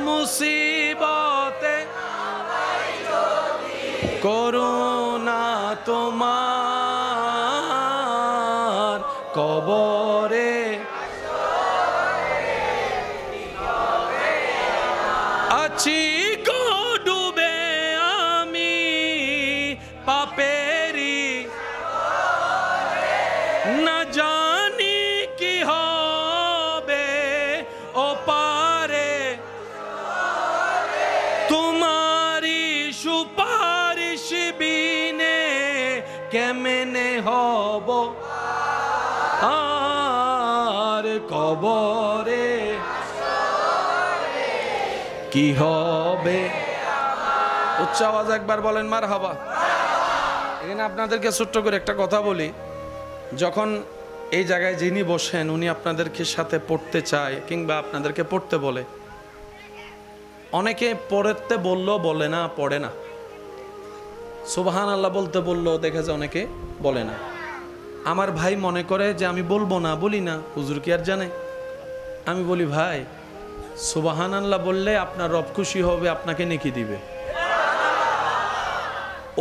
S1: মুসিবতে করুণা তোমার কবরে আছি গো ডুবে আমি পাপেরি, না জানি কি হবে ও পারে, তোমারি সুপারিশ বিনে কেমনে হব আর কবরে কি হবে। উচ্চ আওয়াজ একবার বলেন মারহাবা। এখানে আপনাদেরকে ছোট্ট করে একটা কথা বলি, যখন এই জায়গায় যিনি বসেন উনি আপনাদেরকে সাথে পড়তে চায় কিংবা আপনাদেরকে পড়তে বলে, অনেকে পড়তে বললেও বলে না, পড়ে না। সুবহানাল্লাহ বলতে বললেও দেখা যায় অনেকে বলে না। আমার ভাই মনে করে যে আমি বলবো না, বলি না, হুজুর কি আর জানে। আমি বলি ভাই সুবহানাল্লাহ বললে আপনার রব খুশি হবে, আপনাকে নেকি দিবে।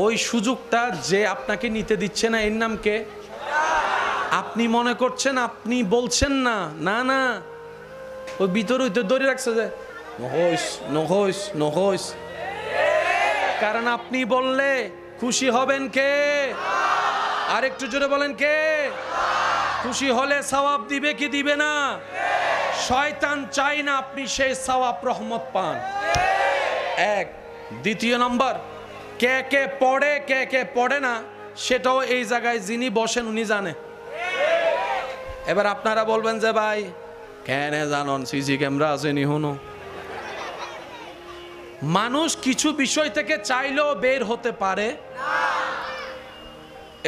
S1: ওই সুযোগটা যে আপনাকে নিতে দিচ্ছে না, এর নাম কে? আপনি মনে করছেন, আপনি বলছেন না, না না, ওই ভিতরে ধরে রাখছে যে নহইস নহইস নহইস। কারণ আপনি বললে খুশি হবেন কে? আর একটু জোরে বলেন কে? খুশি হলে সওয়াব দিবে কি দিবে না? শয়তান চাই না আপনি সেই সওয়াব রহমত পান। এক। দ্বিতীয় নম্বর, কে কে পড়ে কে কে পড়ে না সেটাও এই জায়গায় যিনি বসেন উনি জানে। এবার আপনারা বলবেন যে ভাই কেন জানন, সিসি ক্যামেরা আছে নি হনো। মানুষ কিছু বিষয় থেকে চাইলেও বের হতে পারে।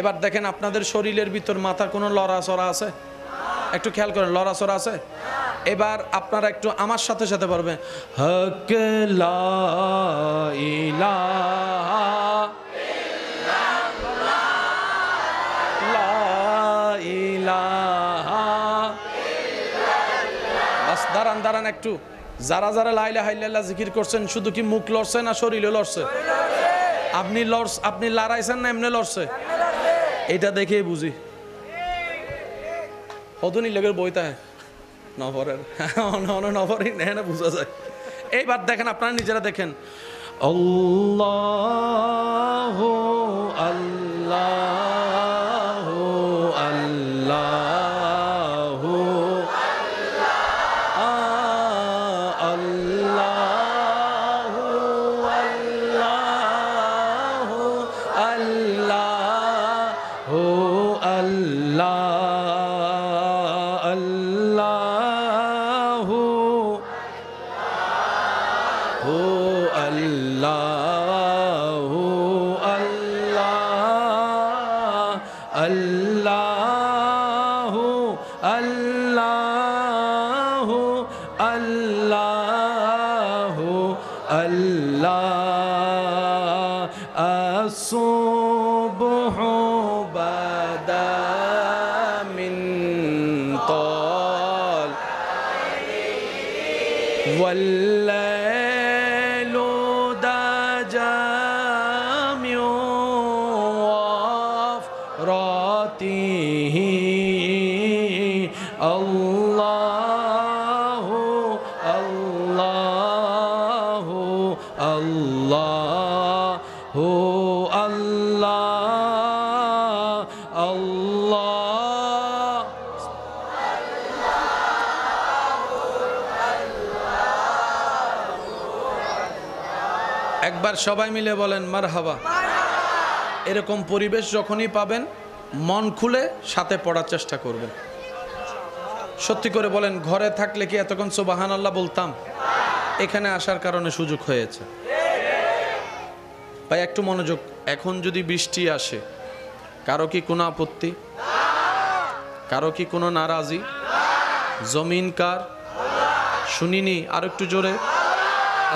S1: এবার দেখেন আপনাদের শরীরের ভিতর মাথার কোনো লড়াচড়া আছে? একটু খেয়াল করেন, লড়াচড়া আছে? এবার আপনারা একটু আমার সাথে সাথে বলবেন, হক লা ইলাহা লা ইলাহা। বাস দাঁড়ান দাঁড়ান একটু। যারা যারা লা ইলাহা ইল্লাল্লাহ জিকির করছেন, শুধু কি মুখ লড়ছে না শরীরও লড়ছে? আপনি লড়াইছেন না এমনি লড়ছে? এটা দেখেই বুঝি হদনি লেগের বইতা নভরের নভরই না বুঝা যায়। এইবার দেখেন, আপনারা নিজেরা দেখেন, আল্লাহু আল্লাহু আল্লাহু আল্লাহু আল্লাহু আল্লাহু আল্লাহু আল্লাহু আল্লাহু আল্লাহু আল্লাহ। আসুবহু বাদা মিন তাল ওয়াল্লাইলু দাজা মিন ওয়াফরাতিহি আল্লাহু আল্লাহু আল্লাহু আল্লাহ আল্লাহ। একবার সবাই মিলে বলেন মারহাবা। এরকম পরিবেশ যখনই পাবেন মন খুলে সাথে পড়ার চেষ্টা করবেন। সত্যি করে বলেন, ঘরে থাকলে কি এতক্ষণ সুবহানাল্লাহ বলতাম? এখানে আসার কারণে সুযোগ হয়েছে। ভাই একটু মনোযোগ। এখন যদি বৃষ্টি আসে, কারো কি কোনো আপত্তি? কারো কি কোনো নারাজি? জমিন কার? শুনিনি, আর একটু জোরে।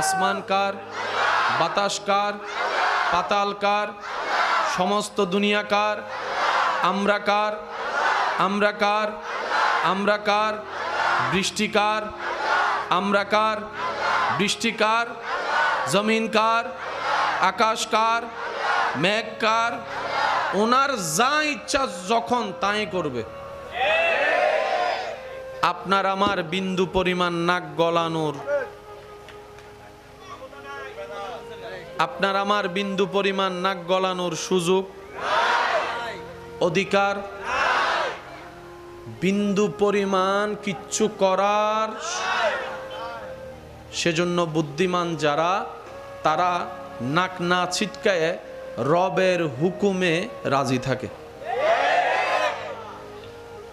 S1: আসমান কার? বাতাস কার? পাতাল কার? সমস্ত দুনিয়া কার? আমরা কার? আমরা কার? আমরা কার? বৃষ্টি কার? আমরা কার? বৃষ্টি কার? জমিন কার? আকাশ কার? মেঘ কার? ওনার যা ইচ্ছা যখন তাই করবে। আপনার আমার বিন্দু পরিমাণ নাক গলানোর, আপনার আমার বিন্দু পরিমাণ নাক গলানোর সুযোগ, অধিকার, বিন্দু পরিমাণ কিচ্ছু করার। সেজন্য বুদ্ধিমান যারা, তারা নাক না ছিটকায় রবের হুকুমে রাজি থাকে।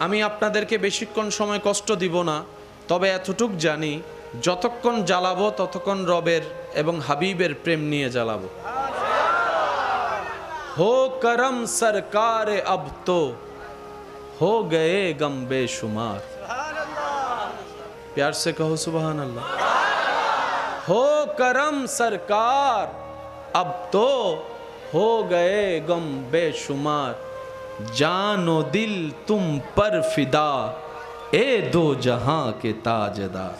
S1: আমি আপনাদেরকে বেশিক্ষণ সময় কষ্ট দিব না, তবে এতটুক জানি, যতক্ষণ জ্বালাবো ততক্ষণ রবের এবং হাবিবের প্রেম নিয়ে জ্বালাবো। हो करम सरकार अब तो हो गए गम बेशुमार। प्यार से कहो सुभान अल्लाह। हो करम सरकार अब तो हो गए गम बेशुमार, जानो दिल तुम पर फिदा ए दो जहां के ताजदार।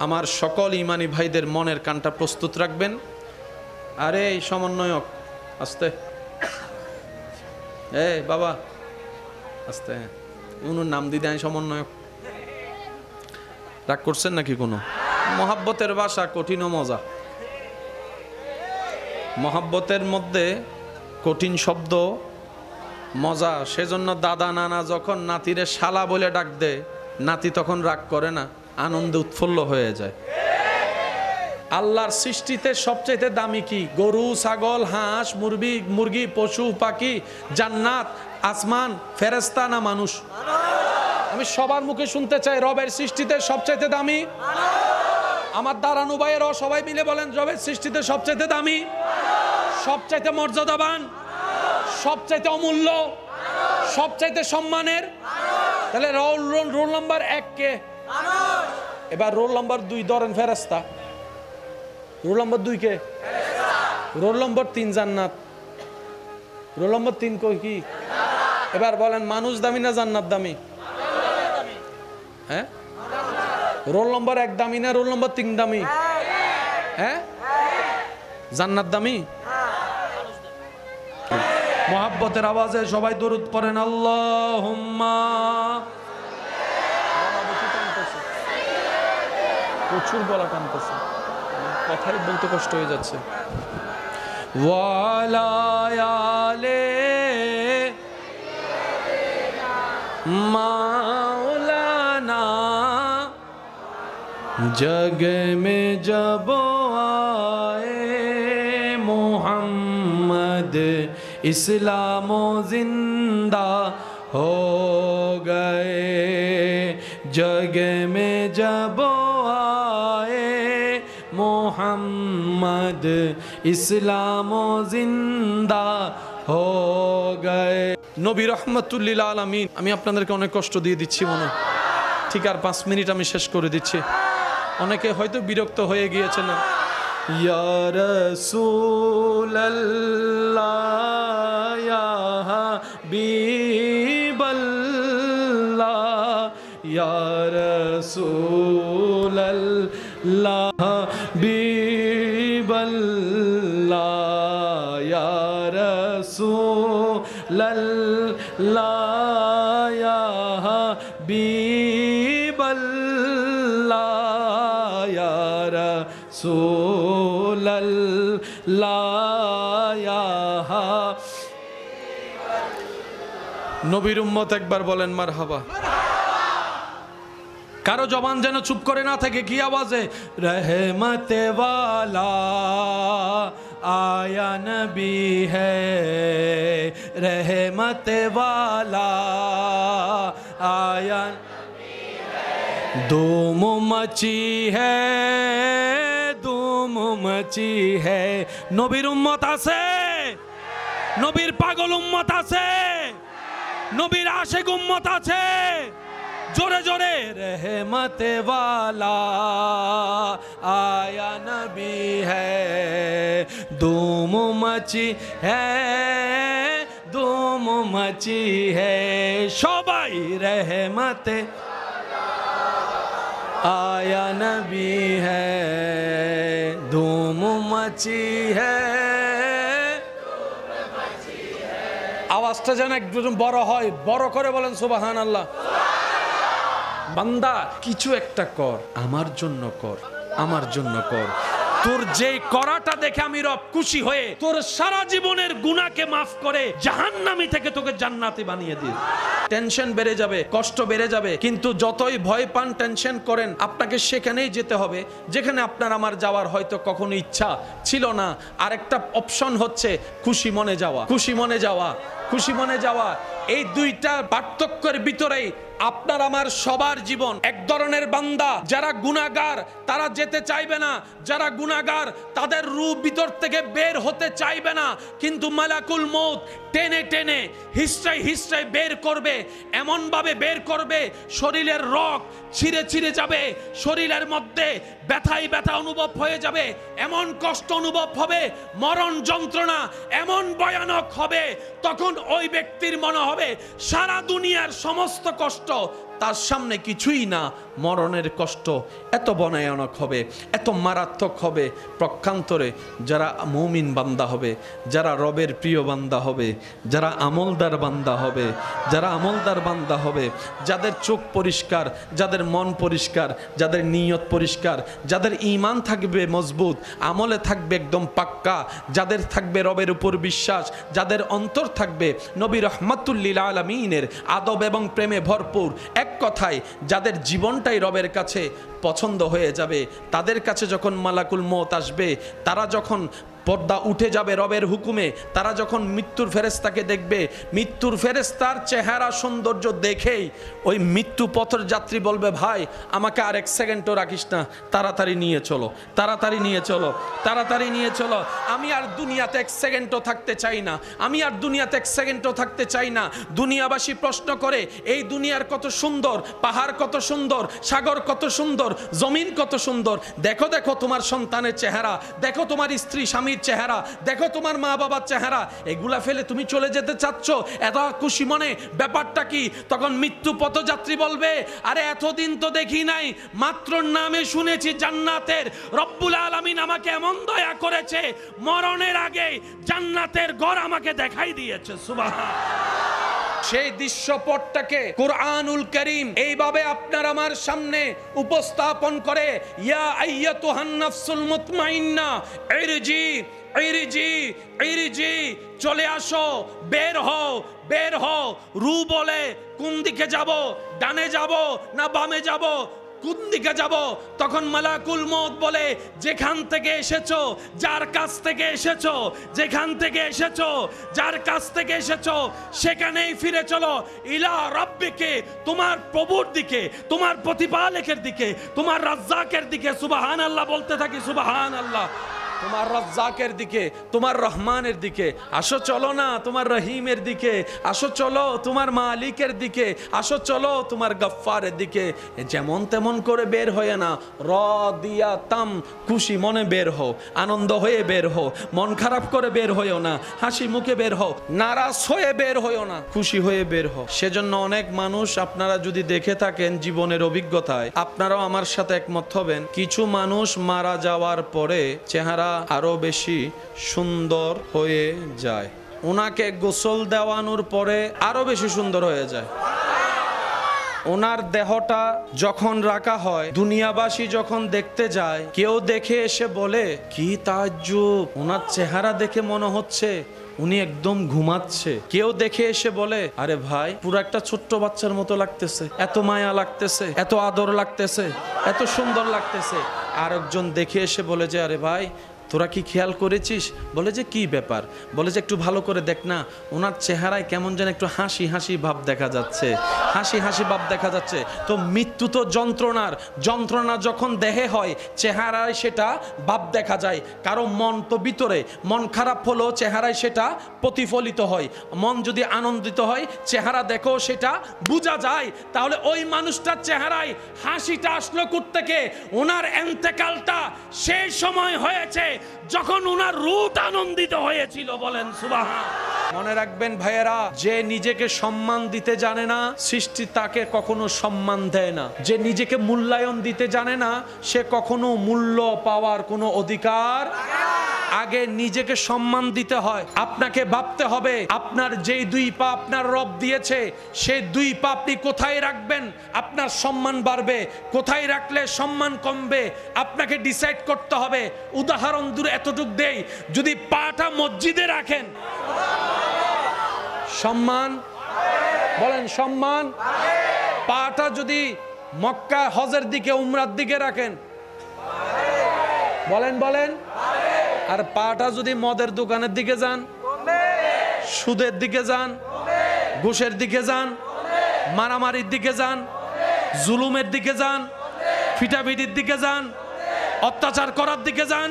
S1: আমার সকল ইমানি ভাইদের মনের কানটা প্রস্তুত রাখবেন। আরে এই সমন্বয়ক আস্তে, বাবা আস্তে, উনুর নাম দিদি আমি সমন্বয়ক। রাগ করছেন নাকি? কোনো মহাব্বতের ভাষা কঠিন ও মজা। মহাব্বতের মধ্যে কঠিন শব্দ মজা। সেজন্য দাদা নানা যখন নাতিরে শালা বলে ডাক দেয়, নাতি তখন রাগ করে না, আনন্দে উৎফুল্ল হয়ে যায়। আল্লাহর সৃষ্টিতে সবচেয়ে দামি কি? গরু, ছাগল, হাঁস, মুরগি, পশু পাখি, জান্নাত, আসমান, ফেরেশতা না মানুষ? আমি সবার মুখে শুনতে চাই, রবের সৃষ্টিতে সবচেয়ে দামি? আমার দাঁড়ানো ভাইয়েরা সবাই মিলে বলেন, রবের সৃষ্টিতে সবচেয়ে দামি, সবচাইতে মর্যাদাবান, সবচাইতে অমূল্য, সবচাইতে সম্মানের। তাহলে রোল নাম্বার 1 কে? এবার রোল নাম্বার 2 ধরেন ফেরেশতা। রোল নাম্বার 2 কে? রোল নাম্বার 3 জান্নাত। রোল নাম্বার 3 কই কি? এবার বলেন মানুষ দামি না জান্নাত দামি? হ্যাঁ, রোল নাম্বার 1 দামি না রোল নাম্বার 3 দামি? হ্যাঁ, জান্নাত দামি। মোহাব্বতের আওয়াজে সবাই দরুদ পড়েন, আল্লাহুম্মা। প্রচুর গলা টানতেছে, কথাই বলতে কষ্ট হয়ে যাচ্ছে। ওয়ালা আলে মাওলানা जग में जब आए मोहम्मद इस्लाम जिंदा हो गए। जग में जब आए मोहम्मद इस्लाम जिंदा हो गए। নবী রহমাতুল লিল আলামিন। আমি আপনাদেরকে অনেক কষ্ট দিয়ে দিচ্ছি মনে, ঠিক আর 5 মিনিট আমি শেষ করে দিচ্ছি। অনেকে হয়তো বিরক্ত হয়ে গিয়েছেন। ইয়া রাসূলুল্লাহ ইয়া হাবিবাল্লাহ ইয়া রাসূলুল্লাহ হাবিবাল্লাহ ইয়া রাসূলুল্লাহ ইয়া হাবিবাল্লাহ ইয়া রাসূলুল্লাহ ইয়া নবীর উম্মত একবার বলেন মারহাবা। কারো জবান যেন চুপ করে না থাকে। কি আওয়াজে? রহমতে ওয়ালা आया नबी है, रहमत वाला आया नबी है। धूम मची है, धूम मची है। নবীর উম্মত আছে, নবীর পাগল উম্মত আছে, নবীর আশিক উম্মত আছে। जोरे जोरे रहमत वाला आया नबी है, धूम मची है, धूम मची है। सबाई रहमत आया नबी है, धूम मची है। আওয়াজটা যেন একটু বড় হয়, বড় করে বলেন সুবহানাল্লাহ। বান্দা কিছু একটা কর, আমার জন্য কর, আমার জন্য কর। তোর যে করাটা দেখে আমি রব খুশি হয়ে তোর সারা জীবনের গুনাহকে মাফ করে জাহান্নামী থেকে তোকে জান্নাতি বানিয়ে দিই। টেনশন বেড়ে যাবে, কষ্ট বেড়ে যাবে, কিন্তু যতই ভয় পান, টেনশন করেন, আপনাকে সেখানেই যেতে হবে যেখানে আপনার আমার যাওয়ার হয়তো কখনো ইচ্ছা ছিল না। আরেকটা অপশন হচ্ছে খুশি মনে যাওয়া, খুশি মনে যাওয়া, খুশি মনে যাওয়া। এই দুইটা পার্থক্যের ভিতরেই আপনার আমার সবার জীবন। এক ধরনের বান্দা যারা গুনাহগার তারা যেতে চাইবে না, যারা গুনাহগার তাদের রূহ ভিতর থেকে বের হতে চাইবে না, কিন্তু মালাকুল মউত টেনে টেনে হিস্ট্রাই হিস্ট্রাই বের করবে, এমন ভাবে বের করবে শরীরের রগ ছিঁড়ে ছিঁড়ে যাবে, শরীরের মধ্যে ব্যথাই ব্যথা অনুভব হয়ে যাবে, এমন কষ্ট অনুভব হবে, মরণ যন্ত্রণা এমন ভয়ানক হবে, তখন ওই ব্যক্তির মনে হবে সারা দুনিয়ার সমস্ত কষ্ট তার সামনে কিছুই না। মরণের কষ্ট এত ভয়ানক হবে, এত মারাত্মক হবে। প্রক্ষান্তরে যারা মুমিন বান্দা হবে, যারা রবের প্রিয় বান্দা হবে, যারা আমলদার বান্দা হবে, যারা আমলদার বান্দা হবে, যাদের চোখ পরিষ্কার, যাদের মন পরিষ্কার, যাদের নিয়ত পরিষ্কার, যাদের ঈমান থাকবে মজবুত, আমলে থাকবে একদম পাক্কা, যাদের থাকবে রবের উপর বিশ্বাস, যাদের অন্তর থাকবে নবী রহমাতুল লিল আলামিনের আদব এবং প্রেমে ভরপুর, এক কথায় যাদের জীবনটাই রবের কাছে পছন্দ হয়ে যাবে, তাদের কাছে যখন মালাকুল মউত আসবে, তারা যখন পর্দা উঠে যাবে রবের হুকুমে, তারা যখন মৃত্যুর ফেরেশতাকে দেখবে, মৃত্যুর ফেরেশতার চেহারা সৌন্দর্য দেখেই ওই মৃত্যু পথের যাত্রী বলবে, ভাই আমাকে আর এক সেকেন্ডও রাখিস না, তাড়াতাড়ি নিয়ে চলো, তাড়াতাড়ি নিয়ে চলো, তাড়াতাড়ি নিয়ে চলো, আমি আর দুনিয়াতে এক সেকেন্ডও থাকতে চাই না, আমি আর দুনিয়াতে এক সেকেন্ডও থাকতে চাই না। দুনিয়াবাসী প্রশ্ন করে, এই দুনিয়ার কত সুন্দর, পাহাড় কত সুন্দর, সাগর কত সুন্দর, জমিন কত সুন্দর, দেখো দেখো তোমার সন্তানের চেহারা, দেখো তোমার স্ত্রী স্বামীর চেহারা, দেখো তোমার মা বাবার চেহারা, এগুলা ফেলে তুমি চলে যেতে চাচ্ছ এত খুশি মনে, ব্যাপারটা কি? তখন মৃত্যু পথযাত্রী বলবে, আরে এতদিন তো দেখি নাই, মাত্র নামে শুনেছি জান্নাতের, রব্বুল আলামিন আমাকে এমন দয়া করেছে, মরণের আগে জান্নাতের ঘর আমাকে দেখাই দিয়েছে। সুবহানাল্লাহ। সেই দৃশ্যপটটাকে কুরআনুল কারীম এইভাবে আপনার আমার সামনে উপস্থাপন করে, ইয়া আইয়াতুহান নাফসুল মুতমাইন্না ইরজি ইরজি ইরজি, চলে আসো, বের হও, বের হও। রু বলে কোন দিকে যাব, ডানে যাব না বামে যাব, কোন দিকে যাব? তখন মালাকুল মউত বলে, যেখান থেকে এসেছো, যার কাছ থেকে এসেছো, যেখান থেকে এসেছো, যার কাছ থেকে এসেছো, সেখানেই ফিরে চলো। ইলা রাব্বিকে, তোমার প্রভুর দিকে, তোমার প্রতিপালকের দিকে, তোমার রাজ্জাকের দিকে। সুবহানাল্লাহ বলতে থাকি, সুবহানাল্লাহ। তোমার রাজ্জাকের দিকে, তোমার রহমানের দিকে আসো, চলো না তোমার রহিমের দিকে আসো, চলো তোমার মালিকের দিকে আসো, চলো তোমার গফফারের দিকে। যেমন তেমন করে বের হয়ে না, রাদিয়াতাম, খুশি মনে বের হও, আনন্দ হয়ে বের হও, মন খারাপ করে বের হইও না, হাসি মুখে বের হও, নারাজ হয়ে বের হইও না, খুশি হয়ে বের হও। সেজন্য অনেক মানুষ, আপনারা যদি দেখে থাকেন জীবনের অভিজ্ঞতায়, আপনারাও আমার সাথে একমত হবেন, কিছু মানুষ মারা যাওয়ার পরে চেহারা আরো বেশি সুন্দর হয়ে যায়, ওনাকে গোসল দেওয়ানোর পরে আরো বেশি সুন্দর হয়ে যায়। ওনার দেহটা যখন রাখা হয়, দুনিয়াবাসী যখন দেখতে যায়, কেউ দেখে এসে বলে, কি তাজ্জুব, ওনার চেহারা দেখে মনে হচ্ছে উনি একদম ঘুমাচ্ছে। কেউ দেখে এসে বলে, আরে ভাই পুরো একটা ছোট্ট বাচ্চার মতো লাগতেছে, এত মায়া লাগতেছে, এত আদর লাগতেছে, এত সুন্দর লাগতেছে। আরেকজন দেখে এসে বলে যে, আরে ভাই তোরা কি খেয়াল করেছিস? বলে যে কি ব্যাপার? বলে যে একটু ভালো করে দেখ না, ওনার চেহারায় কেমন যেন একটু হাসি হাসি ভাব দেখা যাচ্ছে, হাসি হাসি ভাব দেখা যাচ্ছে। তো মৃত্যু তো যন্ত্রণার, যন্ত্রণা যখন দেহে হয় চেহারায় সেটা ভাব দেখা যায়। কারো মন তো ভিতরে, মন খারাপ হলেও চেহারায় সেটা প্রতিফলিত হয়, মন যদি আনন্দিত হয় চেহারা দেখো সেটা বোঝা যায়। তাহলে ওই মানুষটার চেহারায় হাসিটা আসলো কোত্থেকে? ওনার এন্তেকালটা সেই সময় হয়েছে যখন উনার রূট আনন্দিত হয়েছিল। বলেন সুবহানাল্লাহ। মনে রাখবেন ভাইয়েরা, যে নিজেকে সম্মান দিতে জানে না, সৃষ্টি তাকে কখনো সম্মান দেয় না। যে নিজেকে মূল্যায়ন দিতে জানে না, সে কখনো মূল্য পাওয়ার কোনো অধিকার। আগে নিজেকে সম্মান দিতে হয়। আপনাকে ভাবতে হবে আপনার যেই দুই পা আপনার রব দিয়েছে, সেই দুই পা আপনি কোথায় রাখবেন আপনার সম্মান বাড়বে, কোথায় রাখলে সম্মান কমবে, আপনাকে ডিসাইড করতে হবে। উদাহরণ দূরে এতটুক দেই, যদি পাটা মসজিদে রাখেন সম্মান, বলেন সম্মান। পাটা যদি মক্কা হজের দিকে উমরার দিকে রাখেন, বলেন বলেন। আর পাটা যদি মদের দোকানের দিকে যান, সুদের দিকে যান, ঘুষের দিকে যান, মারামারির দিকে যান, জুলুমের দিকে যান, ফিটাফিটির দিকে যান, অত্যাচার করার দিকে যান,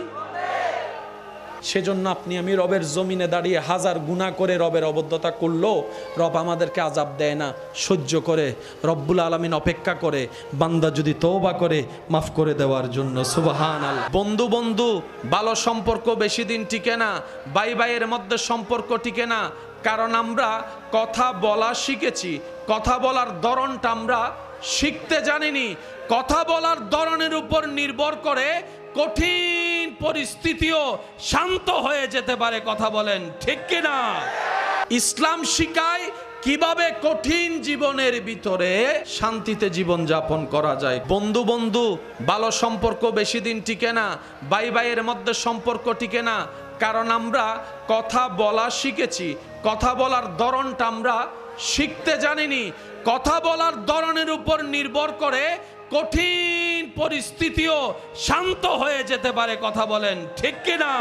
S1: সেজন্য আপনি আমি রবের জমিনে দাঁড়িয়ে হাজার গুনাহ করে রবের অবদ্ধতা করলেও রব আমাদেরকে আযাব দেয় না, সহ্য করে। রব্বুল আলামিন অপেক্ষা করে বান্দা যদি তওবা করে মাফ করে দেওয়ার জন্য। সুবহানাল্লাহ। বন্ধু বন্ধু ভালো সম্পর্ক বেশি দিন টিকে না, ভাই ভাইয়ের মধ্যে সম্পর্ক টিকে না, কারণ আমরা কথা বলা শিখেছি, কথা বলার ধরনটা আমরা শিখতে জানিনি। কথা বলার ধরনের উপর নির্ভর করে কঠিন পরিস্থিতিও শান্ত হয়ে যেতে পারে। কথা বলেন ঠিক কিনা? ইসলাম শিখায় কিভাবে কঠিন জীবনের ভিতরে শান্তিতে জীবন যাপন করা যায়। বন্ধু বন্ধু ভালো সম্পর্ক বেশি দিন টিকে না, ভাই ভাইয়ের মধ্যে সম্পর্ক টিকে না, কারণ আমরা কথা বলা শিখেছি, কথা বলার ধরনটা আমরা শিখতে জানিনি। কথা বলার ধরনের উপর নির্ভর করে কঠিন পরিস্থিতিও শান্ত হয়ে যেতে পারে। কথা বলেন ঠিক কিনা?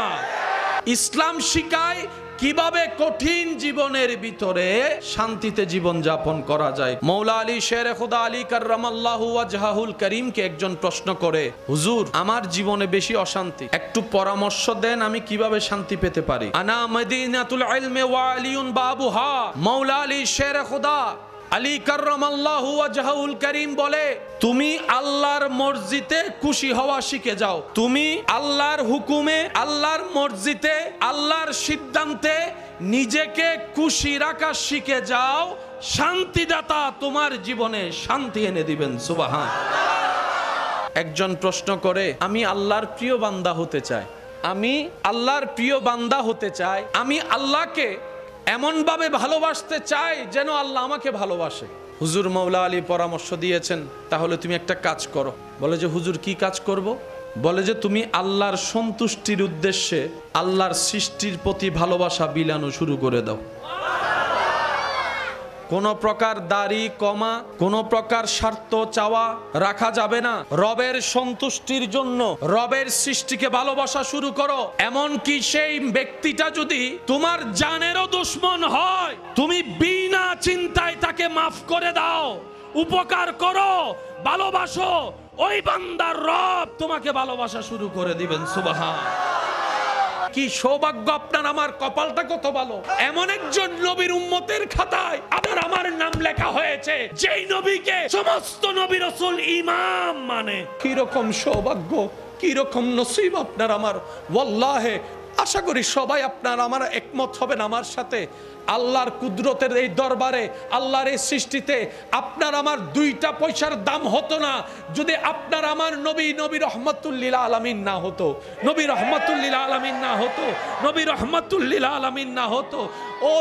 S1: ইসলাম শিখায় কিভাবে কঠিন জীবনের ভিতরে শান্তিতে জীবন যাপন করা যায়। মৌলা আলী শেরে খুদা আলী কাররামাল্লাহু ওয়াজহাহুল করিমকে একজন প্রশ্ন করে, হুজুর আমার জীবনে বেশি অশান্তি, একটু পরামর্শ দেন আমি কিভাবে শান্তি পেতে পারি। আনা মদিনাতুল ইলমি ওয়া আলিউন বাবুহা। মৌলা আলী শেরে খুদা আলী কাররামাল্লাহু ওয়াজহাহুল করিম বলে, তুমি আল্লাহর মসজিদে খুশি হওয়া শিখে যাও। তুমি আল্লাহর হুকুমে, আল্লাহর মসজিদে, আল্লাহর সিদ্ধান্তে নিজেকে খুশি রাখা শিখে যাও। শান্তিদাতা তোমার জীবনে শান্তি এনে দিবেন। সুবহান। একজন প্রশ্ন করে, আমি আল্লাহর প্রিয় বান্দা হতে চাই, আমি আল্লাহর প্রিয় বান্দা হতে চাই, আমি আল্লাহকে এমন ভাবে ভালোবাসতে চাই যেন আল্লাহ আমাকে ভালোবাসে। হুজুর মৌলা আলী পরামর্শ দিয়েছেন, তাহলে তুমি একটা কাজ করো। বলে যে হুজুর কি কাজ করব? বলে যে তুমি আল্লাহর সন্তুষ্টির উদ্দেশ্যে আল্লাহর সৃষ্টির প্রতি ভালোবাসা বিলানো শুরু করে দাও। কোন প্রকার দাড়ি কমা, কোন প্রকার স্বার্থ চাওয়া রাখা যাবে না। রবের সন্তুষ্টির জন্য রবের সৃষ্টিকে ভালোবাসা শুরু করো। এমন কি সেই ব্যক্তিটা যদি তোমার জানেরও দুশমন হয়, তুমি বিনা চিন্তায় তাকে মাফ করে দাও, উপকার করো, ভালোবাসো, ওই বান্দার রব তোমাকে ভালোবাসা শুরু করে দিবেন। সুবহান। কি সৌভাগ্য আপনার, আমার কপালটা কত ভালো। এমন একজন নবীর উম্মতের খাতায় আপনার আমার নাম লেখা হয়েছে, যেই নবীকে সমস্ত নবী রাসূল ইমাম মানে। কি রকম সৌভাগ্য, কি রকম নসিব আপনার আমার। ওয়াল্লাহে আশা করি সবাই আপনার আমার একমত হবেন আমার সাথে। আল্লাহর কুদরতের এই দরবারে, আল্লাহর এই সৃষ্টিতে আপনার আমার দুইটা পয়সার দাম হতো না যদি আপনার আমার নবী রহমাতুল লিল আলামিন না হতো। নবী রহমাতুল লিল আলামিন না হতো, নবী রহমাতুল লিল আলামিন না হতো। ও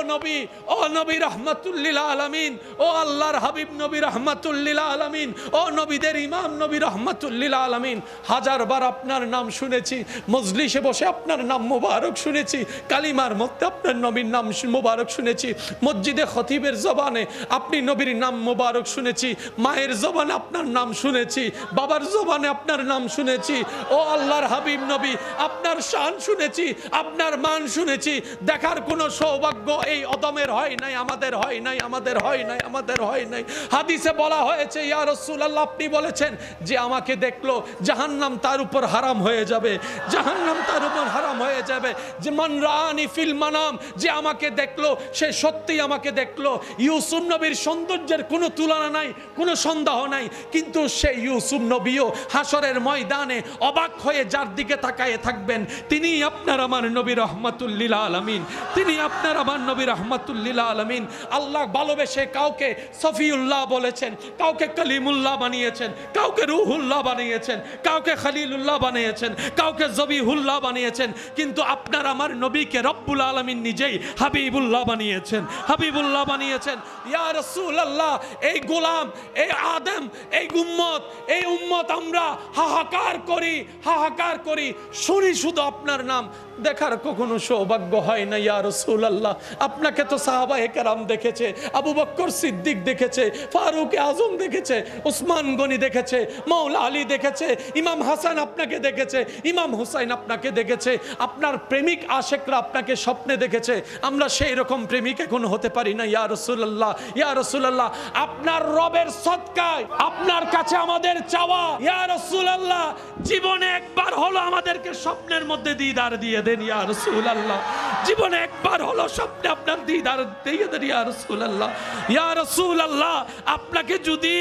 S1: নবী রহমাতুল লিল আলামিন, ও আল্লাহর হাবিব নবী রহমাতুল লিল আলামিন, ও নবীদের ইমাম নবী রহমাতুল লিল আলামিন। হাজারবার আপনার নাম শুনেছি, মজলিসে বসে আপনার নাম মুবারক শুনেছি, কালিমার মধ্যে আপনার নবীর নাম মুবারক শুনেছি, মসজিদে খতিবের জবানে আপনি নবীর নাম মুবারক শুনেছি, মায়ের জবানে আপনার নাম শুনেছি, বাবার জবানে আপনার নাম শুনেছি। ও আল্লাহর হাবিব নবী, আপনার শান শুনেছি, আপনার মান শুনেছি। দেখার কোনো সৌভাগ্য এই অদমের হয় নাই, আমাদের হয় নাই, আমাদের হয় নাই, আমাদের হয় নাই। হাদিসে বলা হয়েছে, ইয়া রাসূলুল্লাহ আপনি বলেছেন যে আমাকে দেখলো জাহান্নাম তার উপর হারাম হয়ে যাবে, জাহান্নাম তার উপর হারাম হয়ে যাবে। যে মান রাআনি ফিল মানাম, যে আমাকে দেখলো সে সত্যি আমাকে দেখলো। ইউসুফ নবীর সৌন্দর্যের কোনো তুলনা নাই, কোনো সন্দেহ নাই, কিন্তু সেই ইউসুফ নবীও হাসরের ময়দানে অবাক হয়ে যার দিকে তাকায়ে থাকবেন তিনি আপনার আমার নবী রহমাতুল লিল আলামিন, তিনি আপনার আমার নবী রহমাতুল লিল আলামিন। আল্লাহ ভালোবেসে কাউকে সফিউল্লাহ বলেছেন, কাউকে কলিমুল্লাহ বানিয়েছেন, কাউকে রুহুল্লাহ বানিয়েছেন, কাউকে খলিলুল্লাহ বানিয়েছেন, কাউকে জবিহুল্লাহ বানিয়েছেন, কিন্তু আপনার আমার নবীকে রব্বুল আলামিন নিজেই হাবিবুল্লাহ বানিয়েছেন, হাবিবুল্লাহ বানিয়েছেন। ইয়া রাসূলুল্লাহ, এই গোলাম, এই আদম, এই উম্মত আমরা হাহাকার করি, হাহাকার করি, শুনি শুধু আপনার নাম, দেখার কখনো সৌভাগ্য হয় না। ইয়া রাসূলুল্লাহ, আপনাকে তো সাহাবায়ে কেরাম দেখেছে, আবু বকর সিদ্দিক দেখেছে, ফারুক আজম দেখেছে, উসমান গনি দেখেছে, মাওলা আলী দেখেছে, ইমাম হাসান আপনাকে দেখেছে, ইমাম হুসাইন আপনাকে দেখেছে, আপনার প্রেমিক আশেকরা আপনাকে স্বপ্নে দেখেছে। আমরা সেই রকম প্রেমিক এখন হতে পারি না। ইয়া রাসূলুল্লাহ, ইয়া রাসূলুল্লাহ, আপনার রবের সদকায় আপনার কাছে আমাদের চাওয়া, ইয়া রাসূলুল্লাহ, জীবনে একবার হলো আমাদেরকে স্বপ্নের মধ্যে দিদার দিয়ে দেন ইয়া রাসূলুল্লাহ, জীবনে একবার হলো স্বপ্নে আপনার দিদার দিয়ে দেন ইয়া রাসূলুল্লাহ। ইয়া রাসূলুল্লাহ, আপনাকে যদি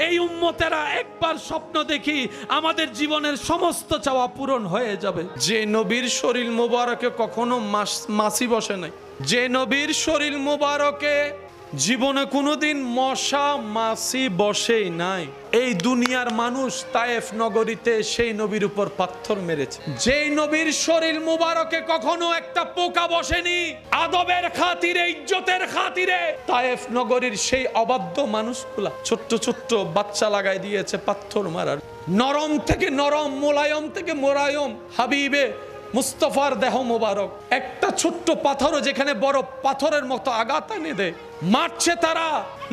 S1: এই উম্মতেরা একবার স্বপ্ন দেখি, আমাদের জীবনের সমস্ত চাওয়া পূরণ হয়ে যাবে। যে নবীর শরীর মুবারকে কখনো মাছি বসে নাই, যে নবীর শরীর মুবারকে জীবনে কোনোদিন মশা মাছি বসেই নাই। এই দুনিয়ার মানুষ তায়েফ নগরীতে সেই নবীর উপর পাথর মেরেছে, যেই নবীর শরীর মুবারকে কখনো একটা পোকা বসেনি। আদবের খাতিরে, ইজ্জতের খাতিরে তায়েফ নগরীর সেই অবাধ্য মানুষগুলা ছোট্ট ছোট্ট বাচ্চা লাগাই দিয়েছে পাথর মারার। নরম থেকে নরম, মোলায়ম থেকে মোলায়ম হাবিবে মুস্তফার দেহ মোবারক একটা ছোট্ট পাথরও যেখানে বড় পাথরের মতো আঘাত এনে দেয়, মারছে তারা।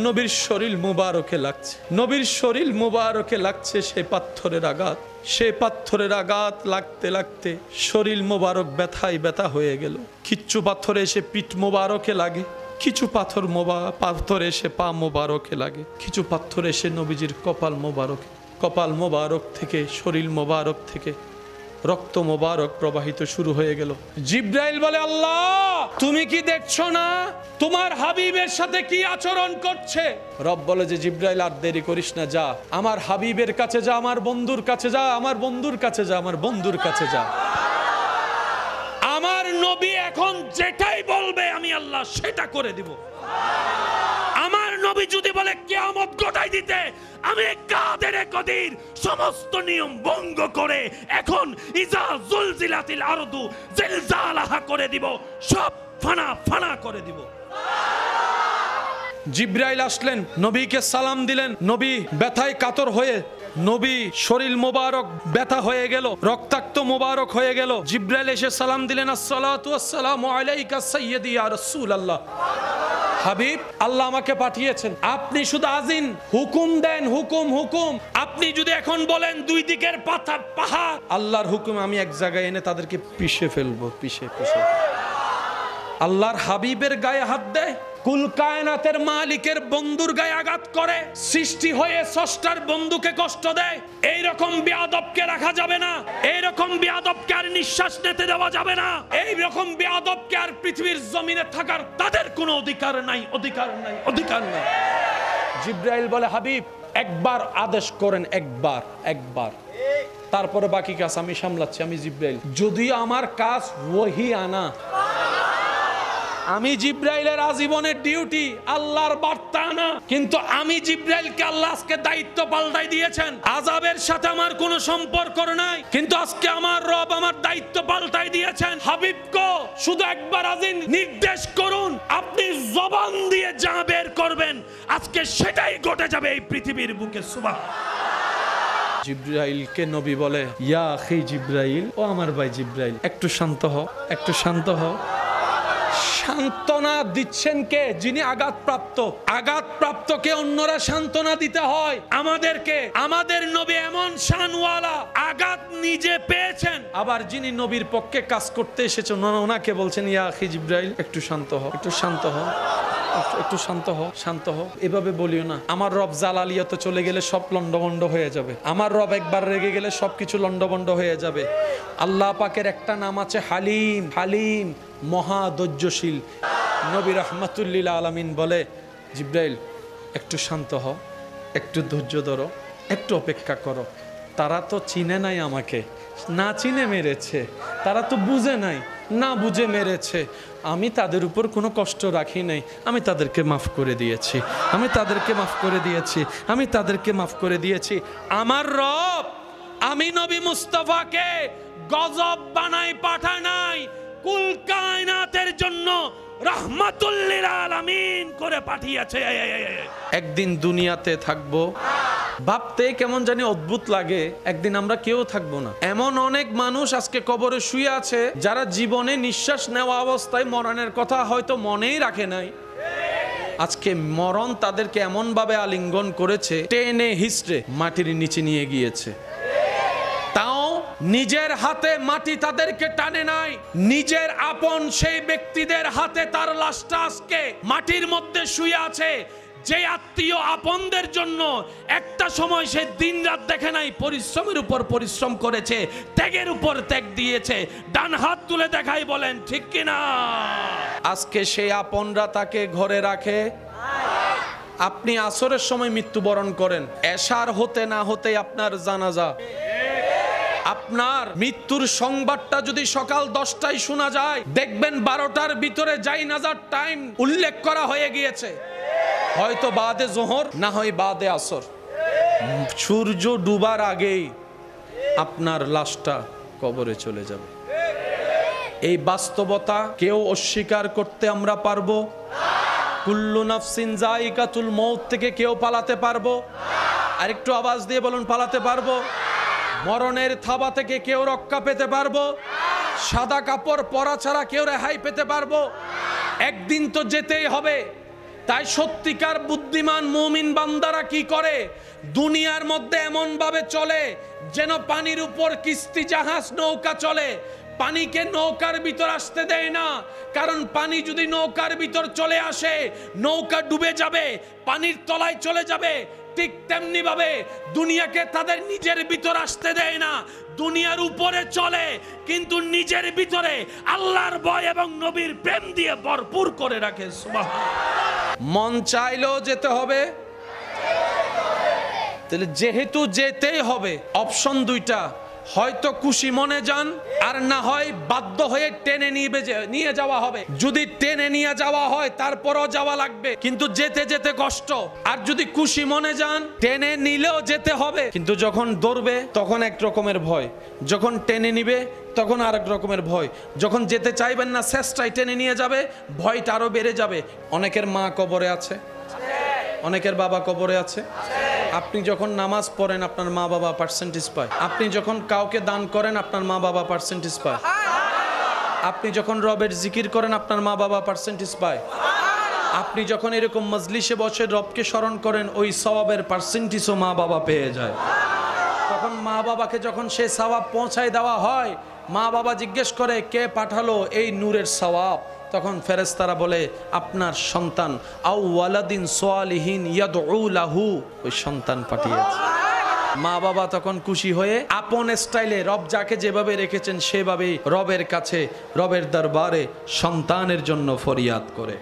S1: নবীর শরীর মুবারকে লাগছে, নবীর শরীর মুবারকে লাগছে সেই পাথরের আঘাত। সেই পাথরের আঘাত লাগতে লাগতে শরীর মুবারক ব্যথায় ব্যথা হয়ে গেল। কিচ্ছু পাথরে এসে পিঠ মুবারকে লাগে, কিছু পাথর এসে পা মোবারকে লাগে, কিছু পাথর এসে নবীজির কপাল মোবারক থেকে, শরীর মোবারক থেকে রক্ত মোবারক প্রবাহিত শুরু হয়ে গেল। জিব্রাইল বলে, আল্লাহ তুমি কি দেখছো না তোমার হাবিবের সাথে কি আচরণ করছে? রব বলে যে জিব্রাইল আর দেরি করিস না, যা আমার হাবিবের কাছে যা, আমার বন্ধুর কাছে যা, আমার বন্ধুর কাছে যা, আমার বন্ধুর কাছে যা। আমার নবী এখন যেটাই বলবে আমি আল্লাহ সেটা করে দিব। আমার নবী যদি বলে কিয়ামত ঘটাই দিতে, আমি কাদের কদির সমস্ত নিয়ম ভঙ্গ করে এখন ইজা জুলজিলাতিল আরদু জিলজালাহা করে দিব, সব ফানা ফানা করে দিব। জিব্রাইল আসলেন, নবীকে সালাম দিলেন। নবী ব্যথায় কাতর হয়ে, নবী শরীর মোবারক ব্যথা হয়ে গেল, রক্তাক্ত মোবারক হয়ে গেল। জিব্রাইল এসে সালাম দিলেন, আসসালাতু ওয়াসসালামু আলাইকা সাইয়্যিদি ইয়া রাসূলুল্লাহ। হাবিব, আল্লাহ আমাকে পাঠিয়েছেন, আপনি শুধু আজিন, হুকুম দেন, হুকুম হুকুম। আপনি যদি এখন বলেন দুই দিকের পাহাড়, আল্লাহর হুকুম আমি এক জায়গায় এনে তাদেরকে পিষে ফেলবো, পিষে। আল্লাহর হাবিবের গায়ে হাত দেয়, কুল কায়নাতের মালিকের বন্ধুর গায়ে আঘাত করে, সৃষ্টি হয়ে স্রষ্টার বন্ধুকে কষ্ট দেয়। এইরকম বেয়াদবকে রাখা যাবে না, এইরকম বেয়াদবকে আর নিঃশ্বাস নিতে দেওয়া যাবে না, এইরকম বেয়াদবকে আর পৃথিবীর জমিনে থাকার তাদের কোনো অধিকার নাই, অধিকার নাই, অধিকার নাই। জিব্রাইল বলে, হাবিব একবার আদেশ করেন, একবার, তারপরে বাকি কাজ আমি সামলাচ্ছি। আমি জিব্রাইল, যদিও আমার কাজ ওহী আনা, আমি জিব্রাইলের আজীবনের ডিউটি আল্লাহর বার্তা আনা, কিন্তু আমি জিব্রাইলকে আল্লাহ আজকে দায়িত্ব পাল্টাই দিয়েছেন। আযাবের সাথে আমার কোনো সম্পর্ক নাই, কিন্তু আজকে আমার রব আমার দায়িত্ব পাল্টাই দিয়েছেন। হাবিবকে শুধু একবার আজিন নির্দেশ করুন, আপনি জবান দিয়ে যা বের করবেন আজকে সেটাই ঘটে যাবে এই পৃথিবীর বুকে। সুবহানাল্লাহ। জিব্রাইলকে নবী বলে, ইয়া আখি জিব্রাইল, ও আমার ভাই জিব্রাইল, একটু শান্ত হও, একটু শান্ত হও। সান্ত্বনা দিচ্ছেন কে? যিনি আঘাতপ্রাপ্তকে অন্যরা সান্ত্বনা দিতে হয়, আমাদেরকে। আমাদের নবী এমন শানওয়ালা, আঘাত নিজে পেয়েছেন, আবার যিনি নবীর পক্ষে কাজ করতে এসেছেন ওনাকে বলছেন, ইয়া আখি জিব্রাইল একটু শান্ত হও, একটু শান্ত হও, একটু শান্ত হও, শান্ত হও। এভাবে বলিও না। আমার রব জালালিয়াতে চলে গেলে সব লন্ডভন্ড হয়ে যাবে, আমার রব একবার রেগে গেলে সবকিছু লন্ডভন্ড হয়ে যাবে। আল্লাহ পাকের একটা নাম আছে হালিম, হালিম মহা ধৈর্যশীল। নবী রাহমাতুল্লিল আলামিন বলে, জিব্রাইল একটু শান্ত হও, একটু ধৈর্য ধরো, একটু অপেক্ষা করো। তারা তো চিনে নাই আমাকে, না চিনে মেরেছে, তারা তো বুঝে নাই, না বুঝে মেরেছে। আমি তাদের উপর কোনো কষ্ট রাখি নাই, আমি তাদেরকে মাফ করে দিয়েছি, আমি তাদেরকে মাফ করে দিয়েছি, আমি তাদেরকে মাফ করে দিয়েছি। আমার রব আমি নবী মুস্তাফাকে গজব বানাই পাঠায় নাই, কুল কায়নাতের জন্য রাহমাতুল লিল আলামিন করে পাঠিয়েছে। একদিন দুনিয়াতে থাকবো, ভাবতে কেমন জানি অদ্ভুত লাগে, একদিন আমরা কেউ থাকবো না। এমন অনেক মানুষ আজকে কবরে শুয়ে আছে যারা জীবনে নিঃশ্বাস নেওয়া অবস্থায় মরণের কথা হয়তো মনেই রাখে নাই। আজকে মরণ তাদেরকে এমন ভাবে আলিঙ্গন করেছে, টেনে হিস্ট্রে মাটির নিচে নিয়ে গিয়েছে। তাও নিজের হাতে মাটি তাদেরকে টানে নাই, নিজের আপন সেই ব্যক্তিদের হাতে তার লাশটা আজকে মাটির মধ্যে শুয়ে আছে। যে আত্মীয় আপনদের জন্য একটা সময় সে দিন রাত দেখে নাই, পরিশ্রমের উপর পরিশ্রম করেছে, ত্যাগের উপর ত্যাগ দিয়েছে, ডান হাত তুলে দেখাই বলেন ঠিক কিনা? আজকে সেই আপনরা তাকে ঘরে রাখে। আপনি আসরের সময় মৃত্যুবরণ করেন, এশার হতে না হতে আপনার জানাজা। আপনার মৃত্যুর সংবাদটা যদি সকাল 10টায় শোনা যায়, দেখবেন 12টার ভিতরে জানাজার টাইম উল্লেখ করা হয়ে গিয়েছে। হয়তো বাদে জোহর, না হয় বাদে আসর। সূর্য ডুবার আগেই আপনার লাশটা কবরে চলে যাবে। এই বাস্তবতা কেউ অস্বীকার করতে আমরা পারবো? কুল্লু নাফসিন যায়িকাতুল মউত থেকে কেউ পালাতে পারবো? আর একটু আওয়াজ দিয়ে বলুন, পালাতে পারবো? মরণের থাবা থেকে কেউ রক্ষা পেতে পারবো? সাদা কাপড় পরা ছাড়া কেউ রেহাই পেতে পারবো? একদিন তো যেতেই হবে। তাই সত্যিকার বুদ্ধিমান মুমিন বান্দারা কি করে? দুনিয়ার মধ্যে এমন ভাবে চলে যেন পানির উপর কিস্তি জাহাজ নৌকা চলে। পানিকে নৌকার ভিতর আসতে দেয় না, কারণ পানি যদি নৌকার ভিতর চলে আসে নৌকা ডুবে যাবে, পানির তলায় চলে যাবে। ঠিক তেমনি ভাবে দুনিয়াকে তাদের নিজের ভিতর আসতে দেয় না। দুনিয়ার উপরে চলে কিন্তু নিজের ভিতরে আল্লাহর ভয় এবং নবীর প্রেম দিয়ে ভরপুর করে রাখে। সুবহানাল্লাহ। মন চাইলেও যেতে হবে। তাহলে যেহেতু যেতেই হবে, অপশন দুইটা, হয়তো খুশি মনে যান, আর না হয় বাধ্য হয়ে টেনে নিয়ে যাওয়া হবে। যদি টেনে নিয়ে যাওয়া হয় তারপরও যাওয়া লাগবে, কিন্তু যেতে যেতে কষ্ট। আর যদি খুশি মনে যান, টেনে নিলেও যেতে হবে, কিন্তু যখন দৌড়বে তখন এক রকমের ভয়, যখন টেনে নিবে তখন আরেক রকমের ভয়। যখন যেতে চাইবেন না, চেষ্টায় টেনে নিয়ে যাবে, ভয়টা আরো বেড়ে যাবে। অনেকের মা কবরে আছে, অনেকের বাবা কবরে আছে। আপনি যখন নামাজ পড়েন আপনার মা বাবা পার্সেন্টেজ পায়। আপনি যখন কাউকে দান করেন আপনার মা বাবা পার্সেন্টেজ পায়। আপনি যখন রবের জিকির করেন আপনার মা বাবা পার্সেন্টেজ পায়। আপনি যখন এরকম মজলিসে বসে রবকে স্মরণ করেন ওই সওয়াবের পার্সেন্টেজও মা বাবা পেয়ে যায়। তখন মা বাবাকে যখন সে সওয়াব পৌঁছায় দেওয়া হয়, মা বাবা জিজ্ঞেস করে কে পাঠালো এই নূরের সওয়াব? তখন ফেরেশতারা বলে আপনার সন্তান, আও ওয়ালাদিন সালিহিন ইয়াদউ লাহু, ওই সন্তান পাঠিয়েছে। মা বাবা তখন খুশি হয়ে আপন স্টাইলে রব যাকে যেভাবে রেখেছেন সেভাবেই রবের কাছে, রবের দরবারে সন্তানের জন্য ফরিয়াদ করে।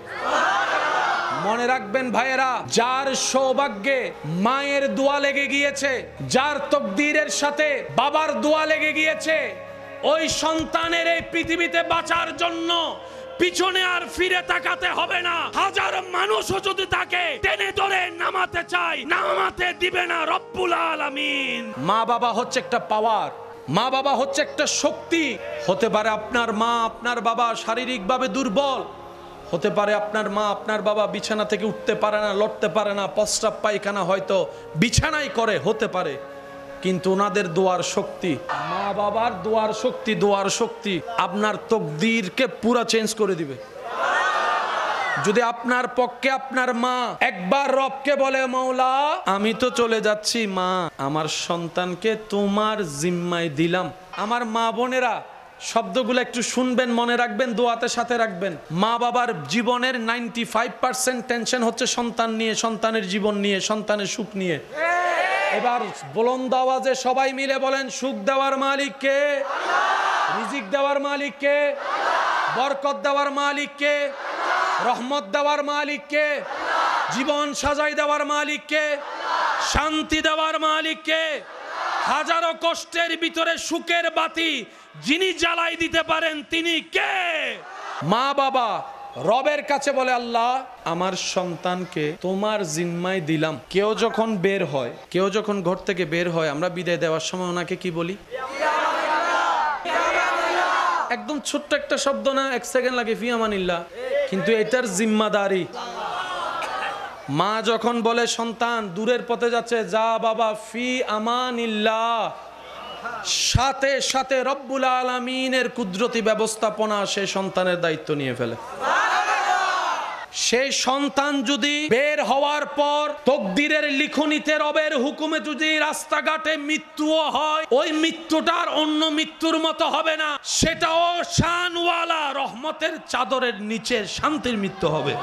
S1: মনে রাখবেন ভাইয়েরা, যার সৌভাগ্যে মায়ের দোয়া লেগে গিয়েছে, যার তকদিরের সাথে বাবার দোয়া লেগে গিয়েছে, ওই সন্তানের এই পৃথিবীতে বাঁচার জন্য পিছনে আর ফিরে তাকাতে হবে না। হাজার মানুষও যদি তাকে টেনে ধরে নামাতে চায়, নামাতে দিবে না রব্বুল আলামিন। মা বাবা হচ্ছে একটা পাওয়ার, মা বাবা হচ্ছে একটা শক্তি। হতে পারে আপনার মা আপনার বাবা শারীরিকভাবে দুর্বল, হতে পারে আপনার মা আপনার বাবা বিছানা থেকে উঠতে পারে না, লড়তে পারে না, প্রস্রাব পায়খানা হয়তো বিছানায় করে, হতে পারে, কিন্তু ওনাদের দোয়ার শক্তি, মা বাবার দোয়ার শক্তি, দোয়ার শক্তি আপনার তকদিরকে পুরো চেঞ্জ করে দিবে। যদি আপনার পক্ষে আপনার মা একবার রবকে বলে, মৌলা আমি তো চলে যাচ্ছি, মা আমার সন্তানকে তোমার জিম্মায় দিলাম। আমার মা বোনেরা শব্দগুলো একটু শুনবেন, মনে রাখবেন, দোয়াতে সাথে রাখবেন। মা বাবার জীবনের 95% টেনশন হচ্ছে সন্তান নিয়ে, সন্তানের জীবন নিয়ে, সন্তানের সুখ নিয়ে। এবার বুলন্দ আওয়াজে সবাই মিলে বলেন, সুখ দেওয়ার মালিক কে? রিজিক দেওয়ার মালিক কে? বরকত দেওয়ার মালিক কে? রহমত দেওয়ার মালিক কে? জীবন সাজাই দেওয়ার মালিক কে? শান্তি দেওয়ার মালিক কে? হাজারো কষ্টের ভিতরে সুখের বাতি যিনি জ্বালাই দিতে পারেন তিনি কে? মা বাবা রবের কাছে বলে, আল্লাহ আমার সন্তানকে তোমার জিম্মায় দিলাম। কেউ যখন বের হয়, কেউ যখন ঘর থেকে বের হয়, আমরা বিদায় দেওয়ার সময় ওনাকে কি বলি? একদম ছোট্ট একটা শব্দ না, 1 সেকেন্ড লাগে, ফি আমানিল্লাহ, কিন্তু এটার জিম্মাদারি। মা যখন বলে সন্তান দূরের পথে যাচ্ছে, যা বাবা, ফি আমানিল্লাহ, সাথে সাথে রব্বুল আলামিনের কুদরতি ব্যবস্থাপনা সে সন্তানের দায়িত্ব নিয়ে ফেলে। সেই সন্তান যদি বের হওয়ার পর তকদিরের লিখনিতে রবের হুকুমে যদি রাস্তাঘাটে মৃত্যুও হয়, ওই মৃত্যুটার অন্য মৃত্যুর মতো হবে না, সেটাও শানওয়ালা রহমতের চাদরের নিচে শান্তির মৃত্যু হবে।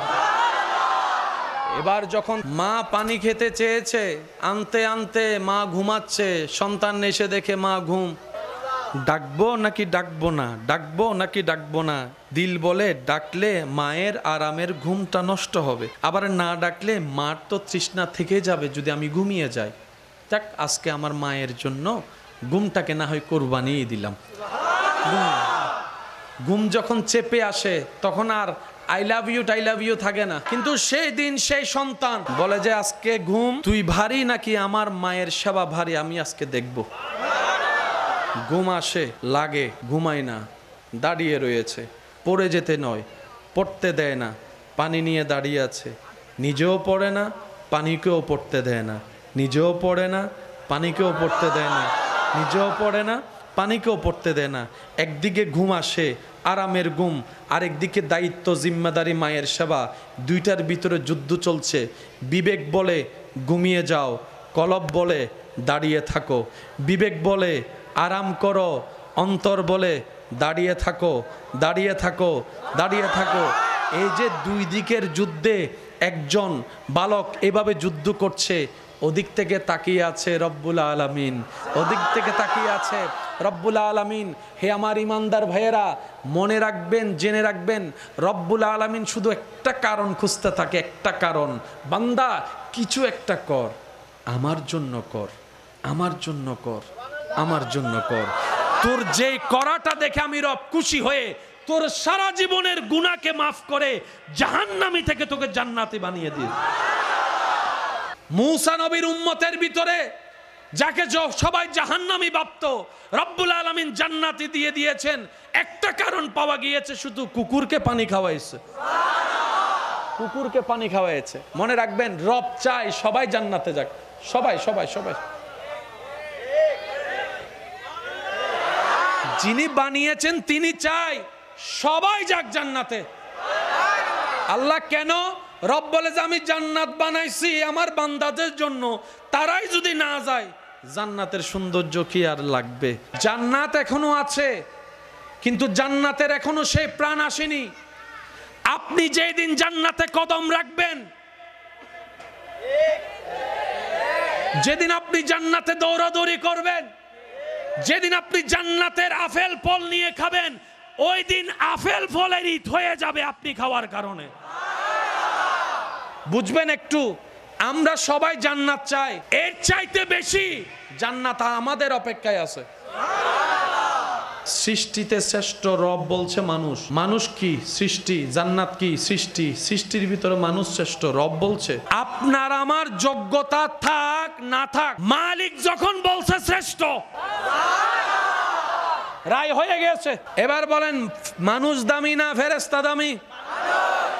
S1: এবার যখন মা পানি খেতে চেয়েছে, আনতে আনতে মা ঘুমাচ্ছে, সন্তান এসে দেখে মা ঘুম, ডাকবো নাকি ডাকবো না, ডাকবো নাকি ডাকবো না। দিল বলে ডাকলে মায়ের আরামের ঘুমটা নষ্ট হবে, আবার না ডাকলে মার তো তৃষ্ণা থেকে যাবে যদি আমি ঘুমিয়ে যাই। যাক, আজকে আমার মায়ের জন্য ঘুমটাকে না হয় কোরবানিই দিলাম। ঘুম যখন চেপে আসে তখন আর আই লাভ ইউ থাকে না, কিন্তু সেই দিন সেই সন্তান বলে যে আজকে ঘুম তুই ভারী নাকি আমার মায়ের সেবা ভারী, আমি আজকে দেখব। ঘুম আসে, লাগে, ঘুমায় না, দাঁড়িয়ে রয়েছে, পড়ে যেতে নয়, পড়তে দেয় না, পানি নিয়ে দাঁড়িয়ে আছে, নিজেও পড়ে না, পানিকেও পড়তে দেয় না, নিজেও পড়ে না, পানিকেও পড়তে দেয় না, নিজেও পড়ে না, পানিকেও পড়তে দেয় না। একদিকে ঘুম আসে, আরামের ঘুম, আরেকদিকে দায়িত্ব, জিম্মাদারি, মায়ের সেবা, দুইটার ভিতরে যুদ্ধ চলছে। বিবেক বলে ঘুমিয়ে যাও, কলব বলে দাঁড়িয়ে থাকো। বিবেক বলে আরাম করো, অন্তর বলে দাঁড়িয়ে থাকো, দাঁড়িয়ে থাকো, দাঁড়িয়ে থাকো। এই যে দুই দিকের যুদ্ধে একজন বালক এভাবে যুদ্ধ করছে, ওদিক থেকে তাকিয়ে আছে রব্বুল আলামিন, ওদিক থেকে তাকিয়ে আছে রব্বুল আলামিন। হে আমার ইমানদার ভাইয়েরা, মনে রাখবেন, জেনে রাখবেন, রব্বুল আলামিন শুধু একটা কারণ খুঁজতে থাকে, একটা কারণ, বান্দা কিছু একটা কর, আমার জন্য কর, আমার জন্য কর, আমার জন্য কর। তোর যে করাটা দেখে আমি রব খুশি হয়ে তোর সারা জীবনের গুনাহকে মাফ করে জাহান্নামী থেকে তোকে জান্নাতি বানিয়ে দিই। মূসা নবীর উম্মতের ভিতরে যাকে সবাই জাহান্নামী ভাবতো, রব্বুল আলামিন জান্নাতি দিয়ে দিয়েছেন। একটা কারণ পাওয়া গিয়েছে, শুধু কুকুরকে পানি খাওয়াইছে, কুকুরকে পানি খাওয়াইছে। মনে রাখবেন, রব চাই সবাই জান্নাতে যাক, সবাই সবাই সবাই। যিনি বানিয়েছেন তিনি চাই সবাই যাক জান্নাতে। আল্লাহ কেন? রব বলে যে আমি জান্নাত বানাইছি আমার বান্দাদের জন্য, তারাই যদি না যায় জান্নাতের সৌন্দর্য কি আর লাগবে? জান্নাত এখনো আছে, কিন্তু জান্নাতের এখনো সেই প্রাণ আসেনি। আপনি যেদিন জান্নাতে কদম রাখবেন, যেদিন আপনি জান্নাতে দৌড়াদৌড়ি করবেন, যেদিন আপনি জান্নাতের আপেল ফল নিয়ে খাবেন, ওই দিন আপেল ফলের ঈদ হয়ে যাবে আপনি খাওয়ার কারণে। বুঝবেন একটু, আমরা সবাই জান্নাত চাই, এর চাইতে বেশি জান্নাত আমাদের অপেক্ষায় আছে। সৃষ্টিতে শ্রেষ্ঠ রব বলছে মানুষ। মানুষ কি? সৃষ্টি। জান্নাত কি? সৃষ্টি। সৃষ্টির ভিতরে মানুষ শ্রেষ্ঠ। রব বলছে আপনার আমার যোগ্যতা থাক না থাক, মালিক যখন বলছে শ্রেষ্ঠ, রায় হয়ে গেছে। এবার বলেন, মানুষ দামি না ফেরেশতা দামি?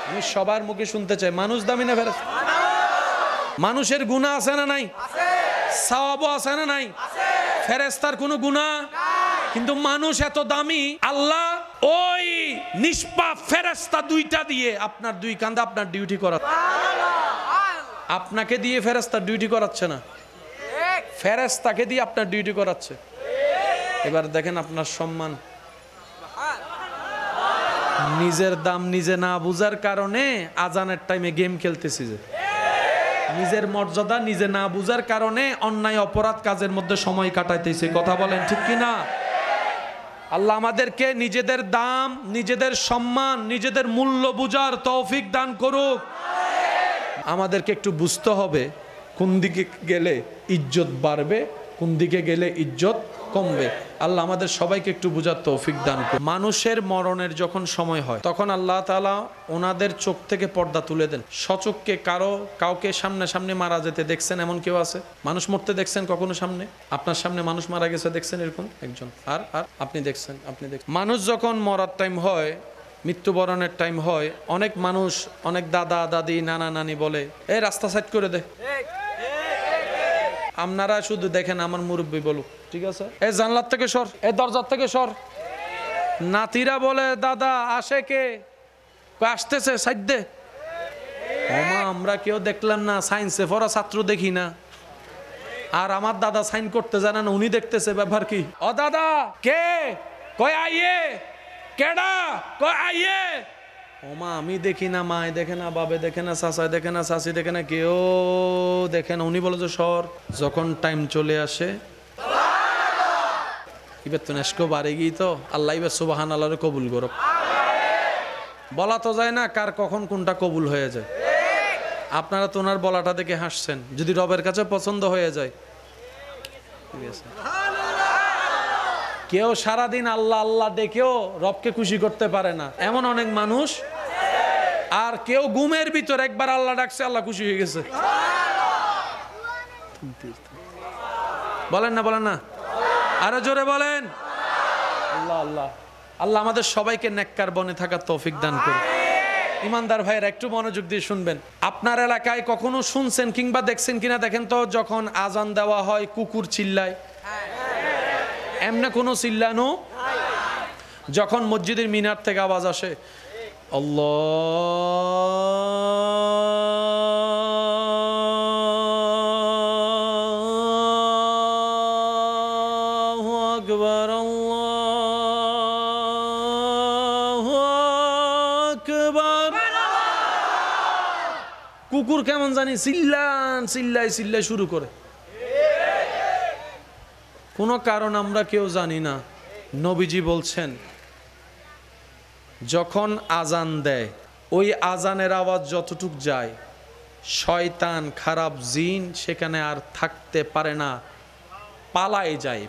S1: আমি সবার মুখে শুনতে চাই, মানুষ দামি না ফেরেশতা? মানুষের গুনাহ আছে না নাই? সওয়াবও আছে না নাই? ফেরেশতার কোনো গুনাহ? কিন্তু মানুষ এত দামি, আল্লাহ ওই নিষ্পাপ ফেরেশতা দুইটা দিয়ে আপনার দুই কাঁধে আপনার ডিউটি করাচ্ছে। আপনাকে দিয়ে ফেরেশতা ডিউটি করাচ্ছে না, ফেরেশতাকে দিয়ে আপনার ডিউটি করাচ্ছে। এবার দেখেন আপনার সম্মান। নিজের দাম নিজে না বুঝার কারণে আজানের টাইমে গেম খেলতেছি, যে নিজের মর্যাদা নিজে না বুঝার কারণে অন্যায় অপরাধ কাজের মধ্যে সময় কাটাইতেছে। কথা বলেন ঠিক কিনা? আল্লাহ আমাদেরকে নিজেদের দাম, নিজেদের সম্মান, নিজেদের মূল্য বুঝার তৌফিক দান করুক। আমাদেরকে একটু বুঝতে হবে কোন দিকে গেলে ইজ্জত বাড়বে, কোন দিকে গেলে ইজ্জত কমবে। আল্লাহ আমাদের সবাইকে একটু বুঝার তৌফিক দান করুন। মানুষের মরণের যখন সময় হয়, তখন আল্লাহ তাআলা ওনাদের চোখ থেকে পর্দা তুলে দেন। সচক্ষে কাউকে সামনে সামনে মারা যেতে দেখছেন এমন কেউ আছে? মানুষ মরতে দেখছেন কখনো সামনে? আপনার সামনে মানুষ মারা গেছে দেখছেন এরকম একজন? আর আপনি দেখছেন? মানুষ যখন মরার টাইম হয়, মৃত্যুবরণের টাইম হয়, অনেক মানুষ, অনেক দাদা দাদি নানা নানি বলে, এই রাস্তা সাইড করে দে। আপনারা শুধু দেখেন, আমার মুরব্বী বলুক, ঠিক আছে, এই জানলার থেকে সর, এই দরজার থেকে সর। নাতিরা বলে, দাদা আসে কে? আসতেছে, সাইড দে। ওমা, আমরা কেউ দেখলাম না, সায়েন্সে পড়া ছাত্র দেখি না, আর আমার দাদা সাইন করতে জানে না, উনি দেখতেছে, ব্যাপার কি? ও দাদা কে? কয় আইয়ে। কেডা? কয় আইয়ে। ওমা, আমি দেখি না, মায় দেখে না, বাবে দেখে না, চাচাই দেখে না, চাচি দেখে না, কেউ দেখে না। উনি বলে যে সর। যখন টাইম চলে আসে, এবার তো নেশকো বাড়ে গিয়ে তো আল্লাহ এবার সুবহানাল্লাহরে কবুল করো। বলা তো যায় না কার কখন কোনটা কবুল হয়ে যায়। আপনারা তো ওনার বলাটা দেখে হাসছেন, যদি রবের কাছে পছন্দ হয়ে যায়, ঠিক আছে। কেউ সারাদিন আল্লাহ আল্লাহ ডেকেও রবকে খুশি করতে পারে না, এমন অনেক মানুষ। আর কেউ ঘুমের ভিতর একবার আল্লাহ ডাকছে, আল্লাহ খুশি হয়ে গেছে। বলেন না, বলেন না, আরো জোরে বলেন। আল্লাহ আল্লাহ আল্লাহ আমাদের সবাইকে নেককার বনে থাকার তৌফিক দান করুন। ইমানদার ভাইয়েরা একটু মনোযোগ দিয়ে শুনবেন। আপনার এলাকায় কখনো শুনছেন কিংবা দেখছেন কিনা দেখেন তো, যখন আজান দেওয়া হয় কুকুর চিল্লায়, এমনি কোনো চিল্লানো? যখন মসজিদের মিনার থেকে আওয়াজ আসে আল্লাহু আকবার, আল্লাহু আকবার, কুকুর কেমন জানি চিল্লাই শুরু করে। কোনো কারণ আমরা কেউ জানি না। নবীজি বলছেন, যখন আজান দেয় ওই আজানের আওয়াজ যতটুক যায়, শয়তান খারাপ জিন সেখানে আর থাকতে পারে না, পালায় যায়।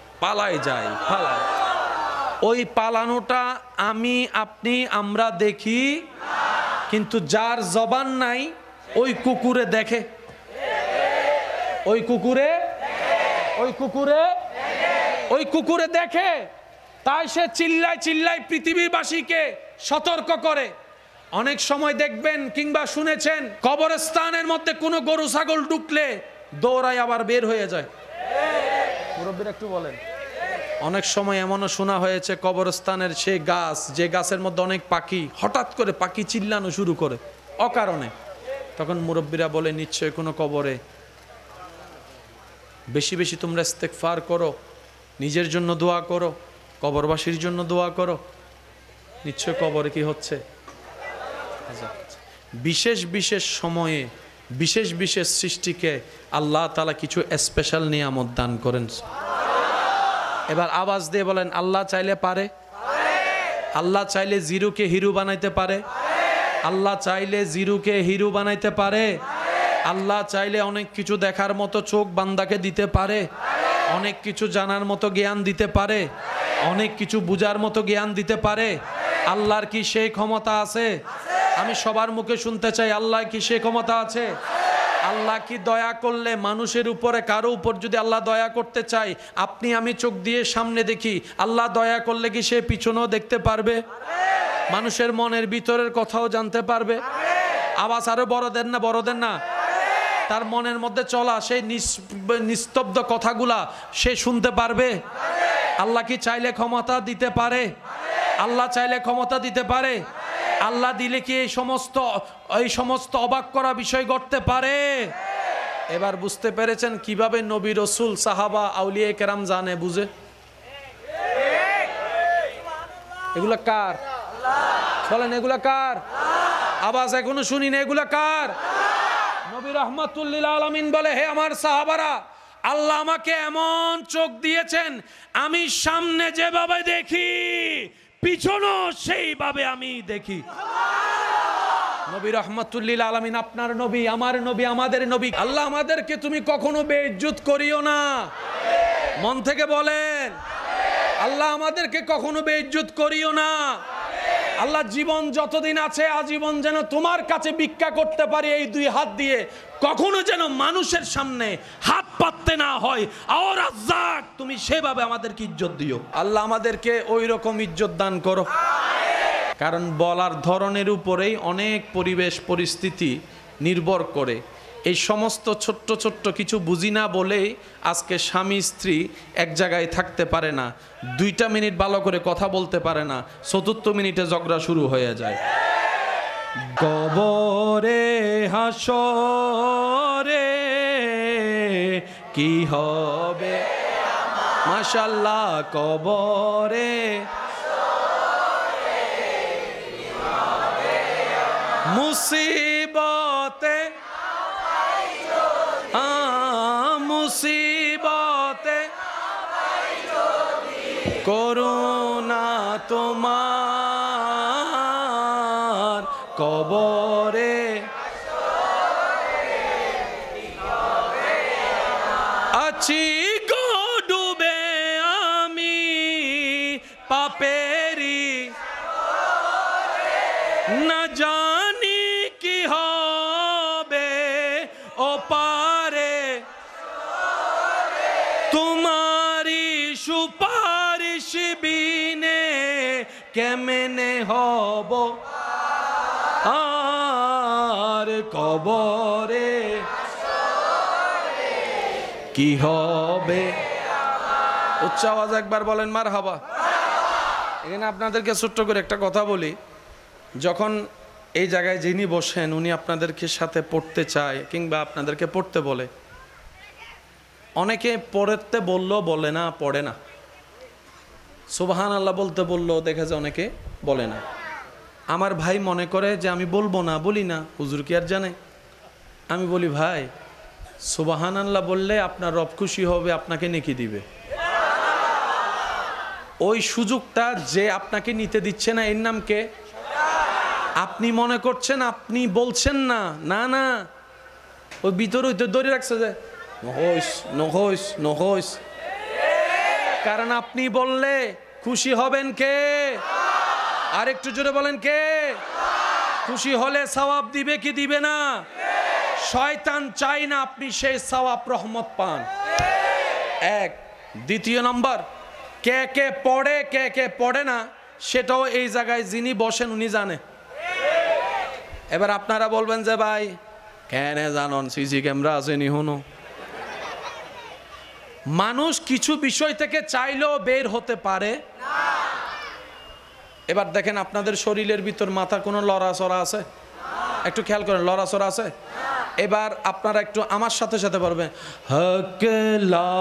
S1: ওই পালানোটা আমি আপনি আমরা দেখি, কিন্তু যার জবান নাই ওই কুকুরে দেখে, ওই কুকুরে দেখে। তাই সে চিল্লায় পৃথিবীবাসীকে সতর্ক করে। অনেক সময় দেখবেন কিংবা শুনেছেন, কবরস্থানের মধ্যে কোনো গরু ছাগল ঢুকলে দৌড়ায় আবার বের হয়ে যায়। মুরব্বীরা একটু বলেন। অনেক সময় এমনও শোনা হয়েছে, কবরস্থানের সে গাছ, যে গাছের মধ্যে অনেক পাখি, হঠাৎ করে পাখি চিল্লানো শুরু করে অকারণে। তখন মুরব্বীরা বলে, নিশ্চয় কোনো কবরে। বেশি বেশি তোমরা ইস্তেগফার করো, নিজের জন্য দোয়া করো, কবরবাসীর জন্য দোয়া করো, নিশ্চয় কবরে কি হচ্ছে। বিশেষ বিশেষ সময়ে বিশেষ বিশেষ সৃষ্টিকে আল্লাহ তাআলা কিছু স্পেশাল নিয়ামত দান করেন। এবার আওয়াজ দিয়ে বলেন, আল্লাহ চাইলে পারে। আল্লাহ চাইলে জিরোকে হিরো বানাইতে পারে। আল্লাহ চাইলে জিরোকে হিরো বানাইতে পারে। আল্লাহ চাইলে অনেক কিছু দেখার মতো চোখ বান্দাকে দিতে পারে, অনেক কিছু জানার মতো জ্ঞান দিতে পারে, অনেক কিছু বুঝার মতো জ্ঞান দিতে পারে। আল্লাহর কি সেই ক্ষমতা আছে? আমি সবার মুখে শুনতে চাই, আল্লাহ কি সেই ক্ষমতা আছে? আল্লাহ কি দয়া করলে মানুষের উপরে কারো উপর যদি আল্লাহ দয়া করতে চাই, আপনি আমি চোখ দিয়ে সামনে দেখি, আল্লাহ দয়া করলে কি সে পিছনেও দেখতে পারবে? মানুষের মনের ভিতরের কথাও জানতে পারবে? আওয়াজ আরো বড় দেন না। তার মনের মধ্যে চলা সেই নিস্তব্ধ কথাগুলা সে শুনতে পারবে? আল্লাহ কি চাইলে ক্ষমতা দিতে পারে? আল্লাহ চাইলে ক্ষমতা দিতে পারে। আল্লাহ দিলে কি এই সমস্ত অবাক করা বিষয় ঘটতে পারে? এবার বুঝতে পেরেছেন কিভাবে নবী, রসুল, সাহাবা, আউলিয়া কেরাম জানে বুঝে। এগুলা কার? বলেন, এগুলা কার? আওয়াজ এখনো শুনি না, এগুলা কার? নবী রাহমাতুল লিল আলামিন বলে, হে আমার সাহাবারা, আল্লাহ আমাকে এমন চোখ দিয়েছেন, আমি সামনে যেভাবে দেখি পিছনও সেইভাবে আমি দেখি। নবী রাহমাতুল লিল আলামিন আপনার নবী, আমার নবী, আমাদের নবী। আল্লাহ আমাদেরকে তুমি কখনো বেইজ্জত করিও না। মন থেকে বলেন, আল্লাহ আমাদেরকে কখনো বেইজ্জত করিও না। আল্লাহ জীবন যতদিন আছে আজীবন যেন তোমার কাছে ভিক্ষা করতে পারি এই দুই হাত দিয়ে, কখনো যেন মানুষের সামনে হাত পাততে না হয়। আর রাজ্জাক, তুমি সেভাবে আমাদেরকে ইজ্জত দিও। আল্লাহ আমাদেরকে ওই রকম ইজ্জত দান করো। কারণ বলার ধরনের উপরেই অনেক পরিবেশ পরিস্থিতি নির্ভর করে। এই সমস্ত ছোট্ট ছোট্ট কিছু বুঝি না বলেই আজকে স্বামী স্ত্রী এক জায়গায় থাকতে পারে না, 2টা মিনিট ভালো করে কথা বলতে পারে না, 4র্থ মিনিটে ঝগড়া শুরু হয়ে যায়। কবরে হাসরে কি হবে, মাশাআল্লাহ, কবরে মুসিবতে মুসিবতে করুণা তোমার কবরে আছি গো ডুবে আমি কেমনে হব আর কবরে কি হবে। উচ্চ আওয়াজ একবার বলেন মারহাবা। এখানে আপনাদেরকে ছোট্ট করে একটা কথা বলি, যখন এই জায়গায় যিনি বসেন উনি আপনাদেরকে সাথে পড়তে চায় কিংবা আপনাদেরকে পড়তে বলে, অনেকে পড়তে বললো বলে না, পড়ে না। সুবহানাল্লাহ বলতে বললো দেখা যায় অনেকে বলে না। আমার ভাই মনে করে যে আমি বলবো না, বলি না, হুজুর কি আর জানে। আমি বলি ভাই সুবহানাল্লাহ বললে আপনার রব খুশি হবে, আপনাকে নেকি দিবে। ওই সুযোগটা যে আপনাকে নিতে দিচ্ছে না এর নাম কে? আপনি মনে করছেন আপনি বলছেন না, না না, ওই ভিতরে ধরে রাখছে যে নহইস নহইস নহইস। কারণ আপনি বললে খুশি হবেন কে? আর একটু জোরে বলেন কে? খুশি হলে সওয়াব দিবে কি দিবে না? শয়তান চায় না আপনি সেই সওয়াব রহমত পান। এক। দ্বিতীয় নম্বর, কে কে পড়ে কে কে পড়ে না সেটাও এই জায়গায় যিনি বসেন উনি জানে। এবার আপনারা বলবেন যে ভাই কেন জানন, সিসি ক্যামেরা আসেনি হনো। মানুষ কিছু বিষয় থেকে চাইলেও বের হতে পারে। এবার দেখেন আপনাদের শরীরের ভিতর মাথা কোনো লড়াচড়া আছে? একটু খেয়াল করেন, লড়াচড়া আছে? এবার আপনারা একটু আমার সাথে সাথে বলবেন হক লা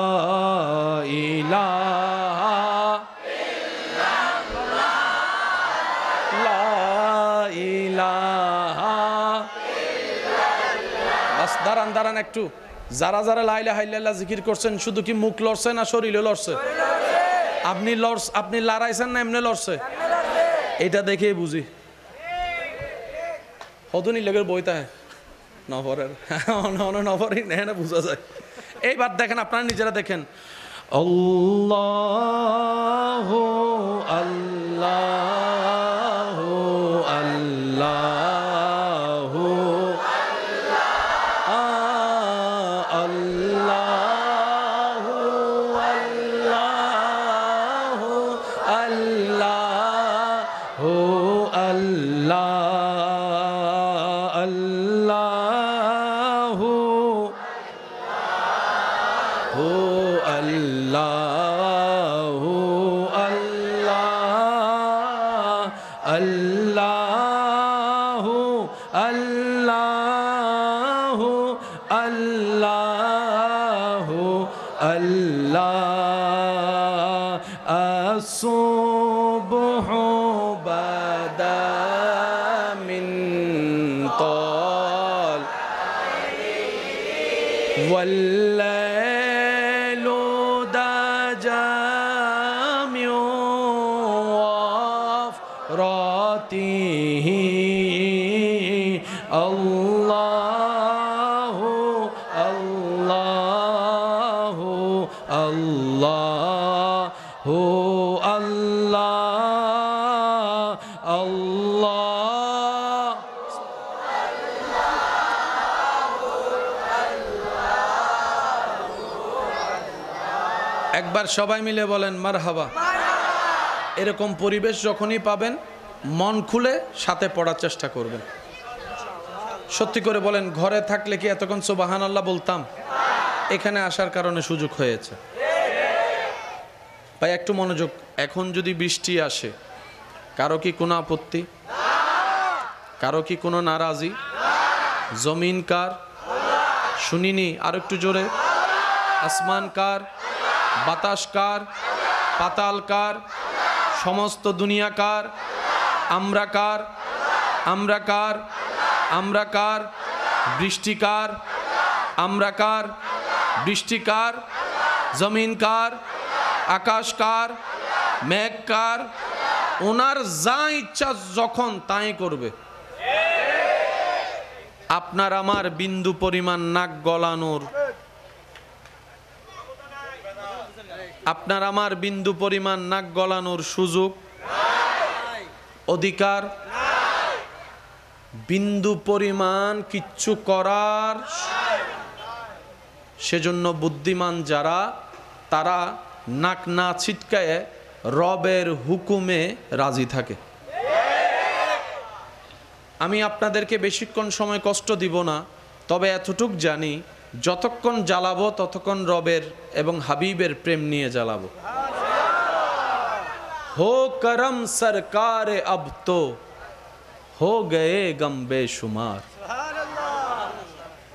S1: ইলাহা লা ইলাহা। বাস দাঁড়ান দাঁড়ান একটু। যারা যারা লা ইলাহা ইল্লাল্লাহ জিকির করছেন শুধু কি মুখ লড়ছে না শরীরে লড়ছে? আপনি লড়াইছেন না এমনি লড়ছে? এটা দেখেই বুঝি হদনি লেগের বইটা নভরের নভরই না বুঝা যায়। এইবার দেখেন আপনারা নিজেরা দেখেন, আল্লাহু আল্লাহু আল্লাহু আল্লাহু আল্লাহু আল্লাহু আল্লাহু আল্লাহু আল্লাহু আল্লাহু আল্লাহ। আসুবহু বাদা মিন তল ওয়াল্লাইলু দাজা মিন ওয়াফরাতিহি আল্লাহু আল্লাহু আল্লাহু আল্লাহ আল্লাহ। একবার সবাই মিলে বলেন মারহাবা। এরকম পরিবেশ যখনই পাবেন মন খুলে সাথে পড়ার চেষ্টা করবেন। সত্যি করে বলেন, ঘরে থাকলে কি এতক্ষণ সুবহানাল্লাহ বলতাম? এখানে আসার কারণে সুযোগ হয়েছে। ভাই একটু মনোযোগ। এখন যদি বৃষ্টি আসে কারো কি কোনো আপত্তি? কারো কি কোনো নারাজি? জমিন কার? শুনিনি, আর একটু জোরে। আসমান কার? বাতাস কার? পাতাল কার? সমস্ত দুনিয়া কার? আমরা কার? আমরা কার? আমরা কার? বৃষ্টি কার? আমরা কার? বৃষ্টি কার? জমিন কার? আকাশ কার? মেঘ কার? ওনার যা ইচ্ছা যখন তাই করবে। আপনার আমার বিন্দু পরিমাণ নাক গলানোর, আপনার আমার বিন্দু পরিমাণ নাক গলানোর সুযোগ, অধিকার, বিন্দু পরিমাণ কিচ্ছু করার। সেজন্য বুদ্ধিমান যারা তারা নাক না ছিটকায় রবের হুকুমে রাজি থাকে। আমি আপনাদেরকে বেশিক্ষণ সময় কষ্ট দিব না, তবে এতটুক জানি যতক্ষণ জ্বালাবো ততক্ষণ রবের এবং হাবিবের প্রেম নিয়ে জ্বালাবো। हो करम सरकार अब तो हो गए गम बेशुमार।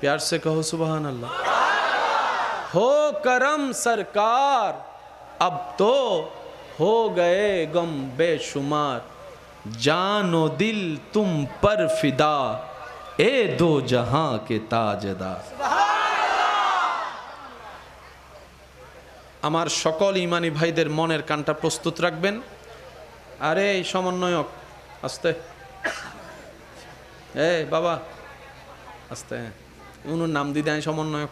S1: प्यार से कहो सुभान अल्लाह। हो करम सरकार अब तो हो गए गम बेशुमार, जानो दिल तुम पर फिदा ए दो जहां के ताजदार। আমার সকল ইমানি ভাইদের মনের কানটা প্রস্তুত রাখবেন। আরে এই সমন্বয়ক আস্তে, বাবা আস্তে, উনার নাম দিদি আমি সমন্বয়ক।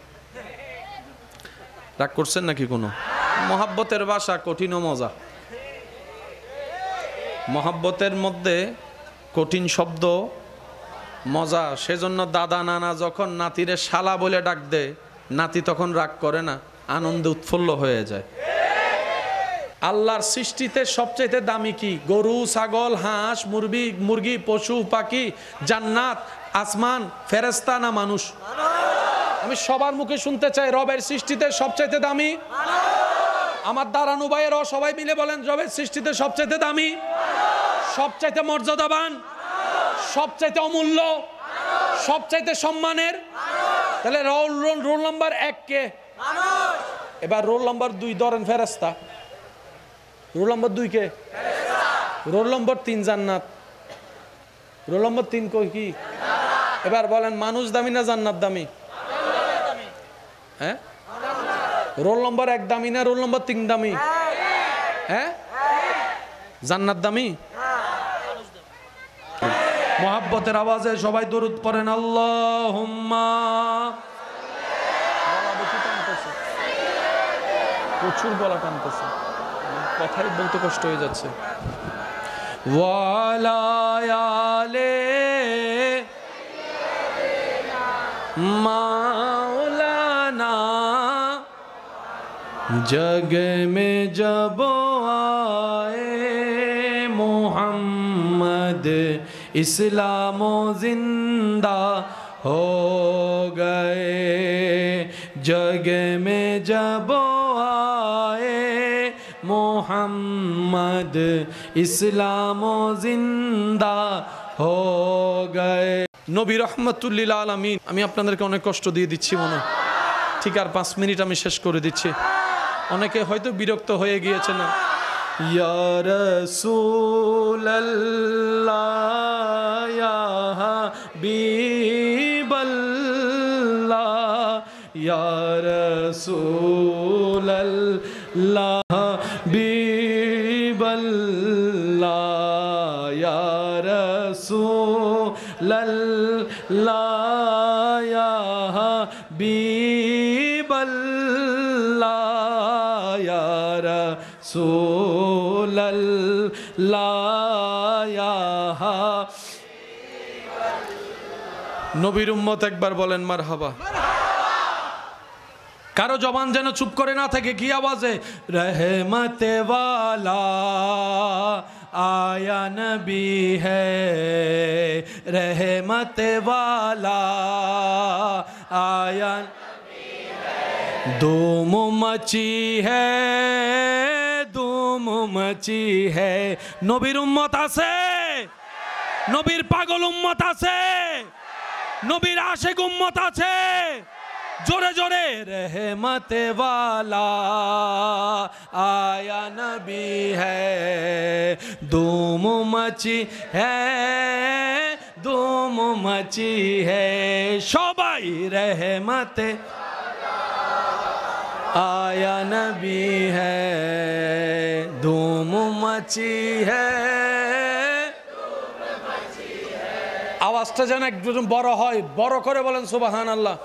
S1: রাগ করছেন নাকি? কোনো মহাব্বতের ভাষা কঠিন ও মজা। মহাব্বতের মধ্যে কঠিন শব্দ মজা। সেজন্য দাদা নানা যখন নাতিরে শালা বলে ডাক দেয়, নাতি তখন রাগ করে না, আনন্দে উৎফুল্ল হয়ে যায়। আল্লাহর সৃষ্টিতে সবচেয়ে দামি কি? গরু, ছাগল, হাঁস, মুরগি, পশু পাখি, জান্নাত, আসমান, ফেরেশতা না মানুষ? আমি সবার মুখে শুনতে চাই, রবের সৃষ্টিতে সবচেয়ে দামি? আমার দাঁড়ানো ভাইয়েরাও সবাই মিলে বলেন, রবের সৃষ্টিতে সবচেয়ে দামি, সবচাইতে মর্যাদাবান, সবচাইতে অমূল্য, সবচাইতে সম্মানের। তাহলে রোল নাম্বার 1 কে? এবার রোল নাম্বার 2 ধরেন ফেরেশতা। রোল নাম্বার 2 কে? রোল নাম্বার 3 জান্নাত। রোল নাম্বার 3 কই কি? এবার বলেন মানুষ দামি না জান্নাত দামি? হ্যাঁ, রোল নাম্বার 1 দামি না রোল নাম্বার 3 দামি? হ্যাঁ, জান্নাত দামি। মোহাব্বতের আওয়াজে সবাই দরুদ পড়েন আল্লাহুম্মা। প্রচুর গলা টানতেছে, কথাই বলতে কষ্ট হয়ে যাচ্ছে। ওয়ালায়ালে মাওলানা जग में जब आए मोहम्मद इस्लाम जिंदा हो गए, जग में जब आए मोहम्मद इस्लाम जिंदा हो गए। নবী রহমাতুল্লিল আলামিন। আমি আপনাদেরকে অনেক কষ্ট দিয়ে দিচ্ছি মনে, ঠিক আর 5 মিনিট আমি শেষ করে দিচ্ছি। অনেকে হয়তো বিরক্ত হয়ে গিয়েছে না। ইয়া রাসূলুল্লাহ ইয়া হাবিবাল্লাহ ইয়া রাসূলুল্লাহ হাবিবাল্লাহ ইয়া রাসূলুল্লাহ ইয়া হাবিবাল্লাহ নবীর উম্মত একবার বলেন মারহাবা। কারো জবান যেন চুপ করে না থাকে। কি আওয়াজে? রহমতে ওয়ালা आया नबी है, रहमत वाला आया धूम मची है, धूम मची है। নবীর উম্মত আছে, নবীর পাগল উম্মত আছে, নবীর আশিক উম্মত আছে। जोरे जोरे रहमत वाला आया नबी है, धूम मची है, धूम मची है। सबाई रहमत आया नबी है, धूम मची है। আওয়াজটা যেন একটু বড় হয়, বড় করে বলেন সুবহানাল্লাহ।